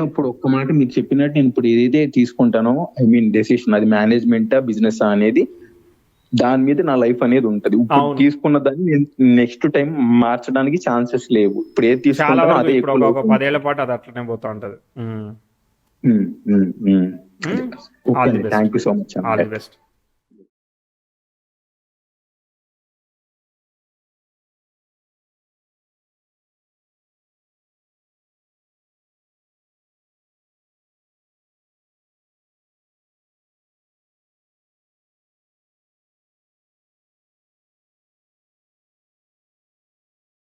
ఇప్పుడు ఒక్క మాట మీరు చెప్పినట్టు నేను ఇప్పుడు ఏదైతే తీసుకుంటానో డెసిషన్, అది మేనేజ్మెంట్ బిజినెస్ అనేది, దాని మీద నా లైఫ్ అనేది ఉంటది. తీసుకున్న దాన్ని నెక్స్ట్ టైం మార్చడానికి ఛాన్సెస్ లేవు. ఇప్పుడు ఏది తీసుకుంటానో అదే. ఒక 10 ఏళ్ల పాటు అది అట్లనే పోతా ఉంటది. Thank you so much. All the best.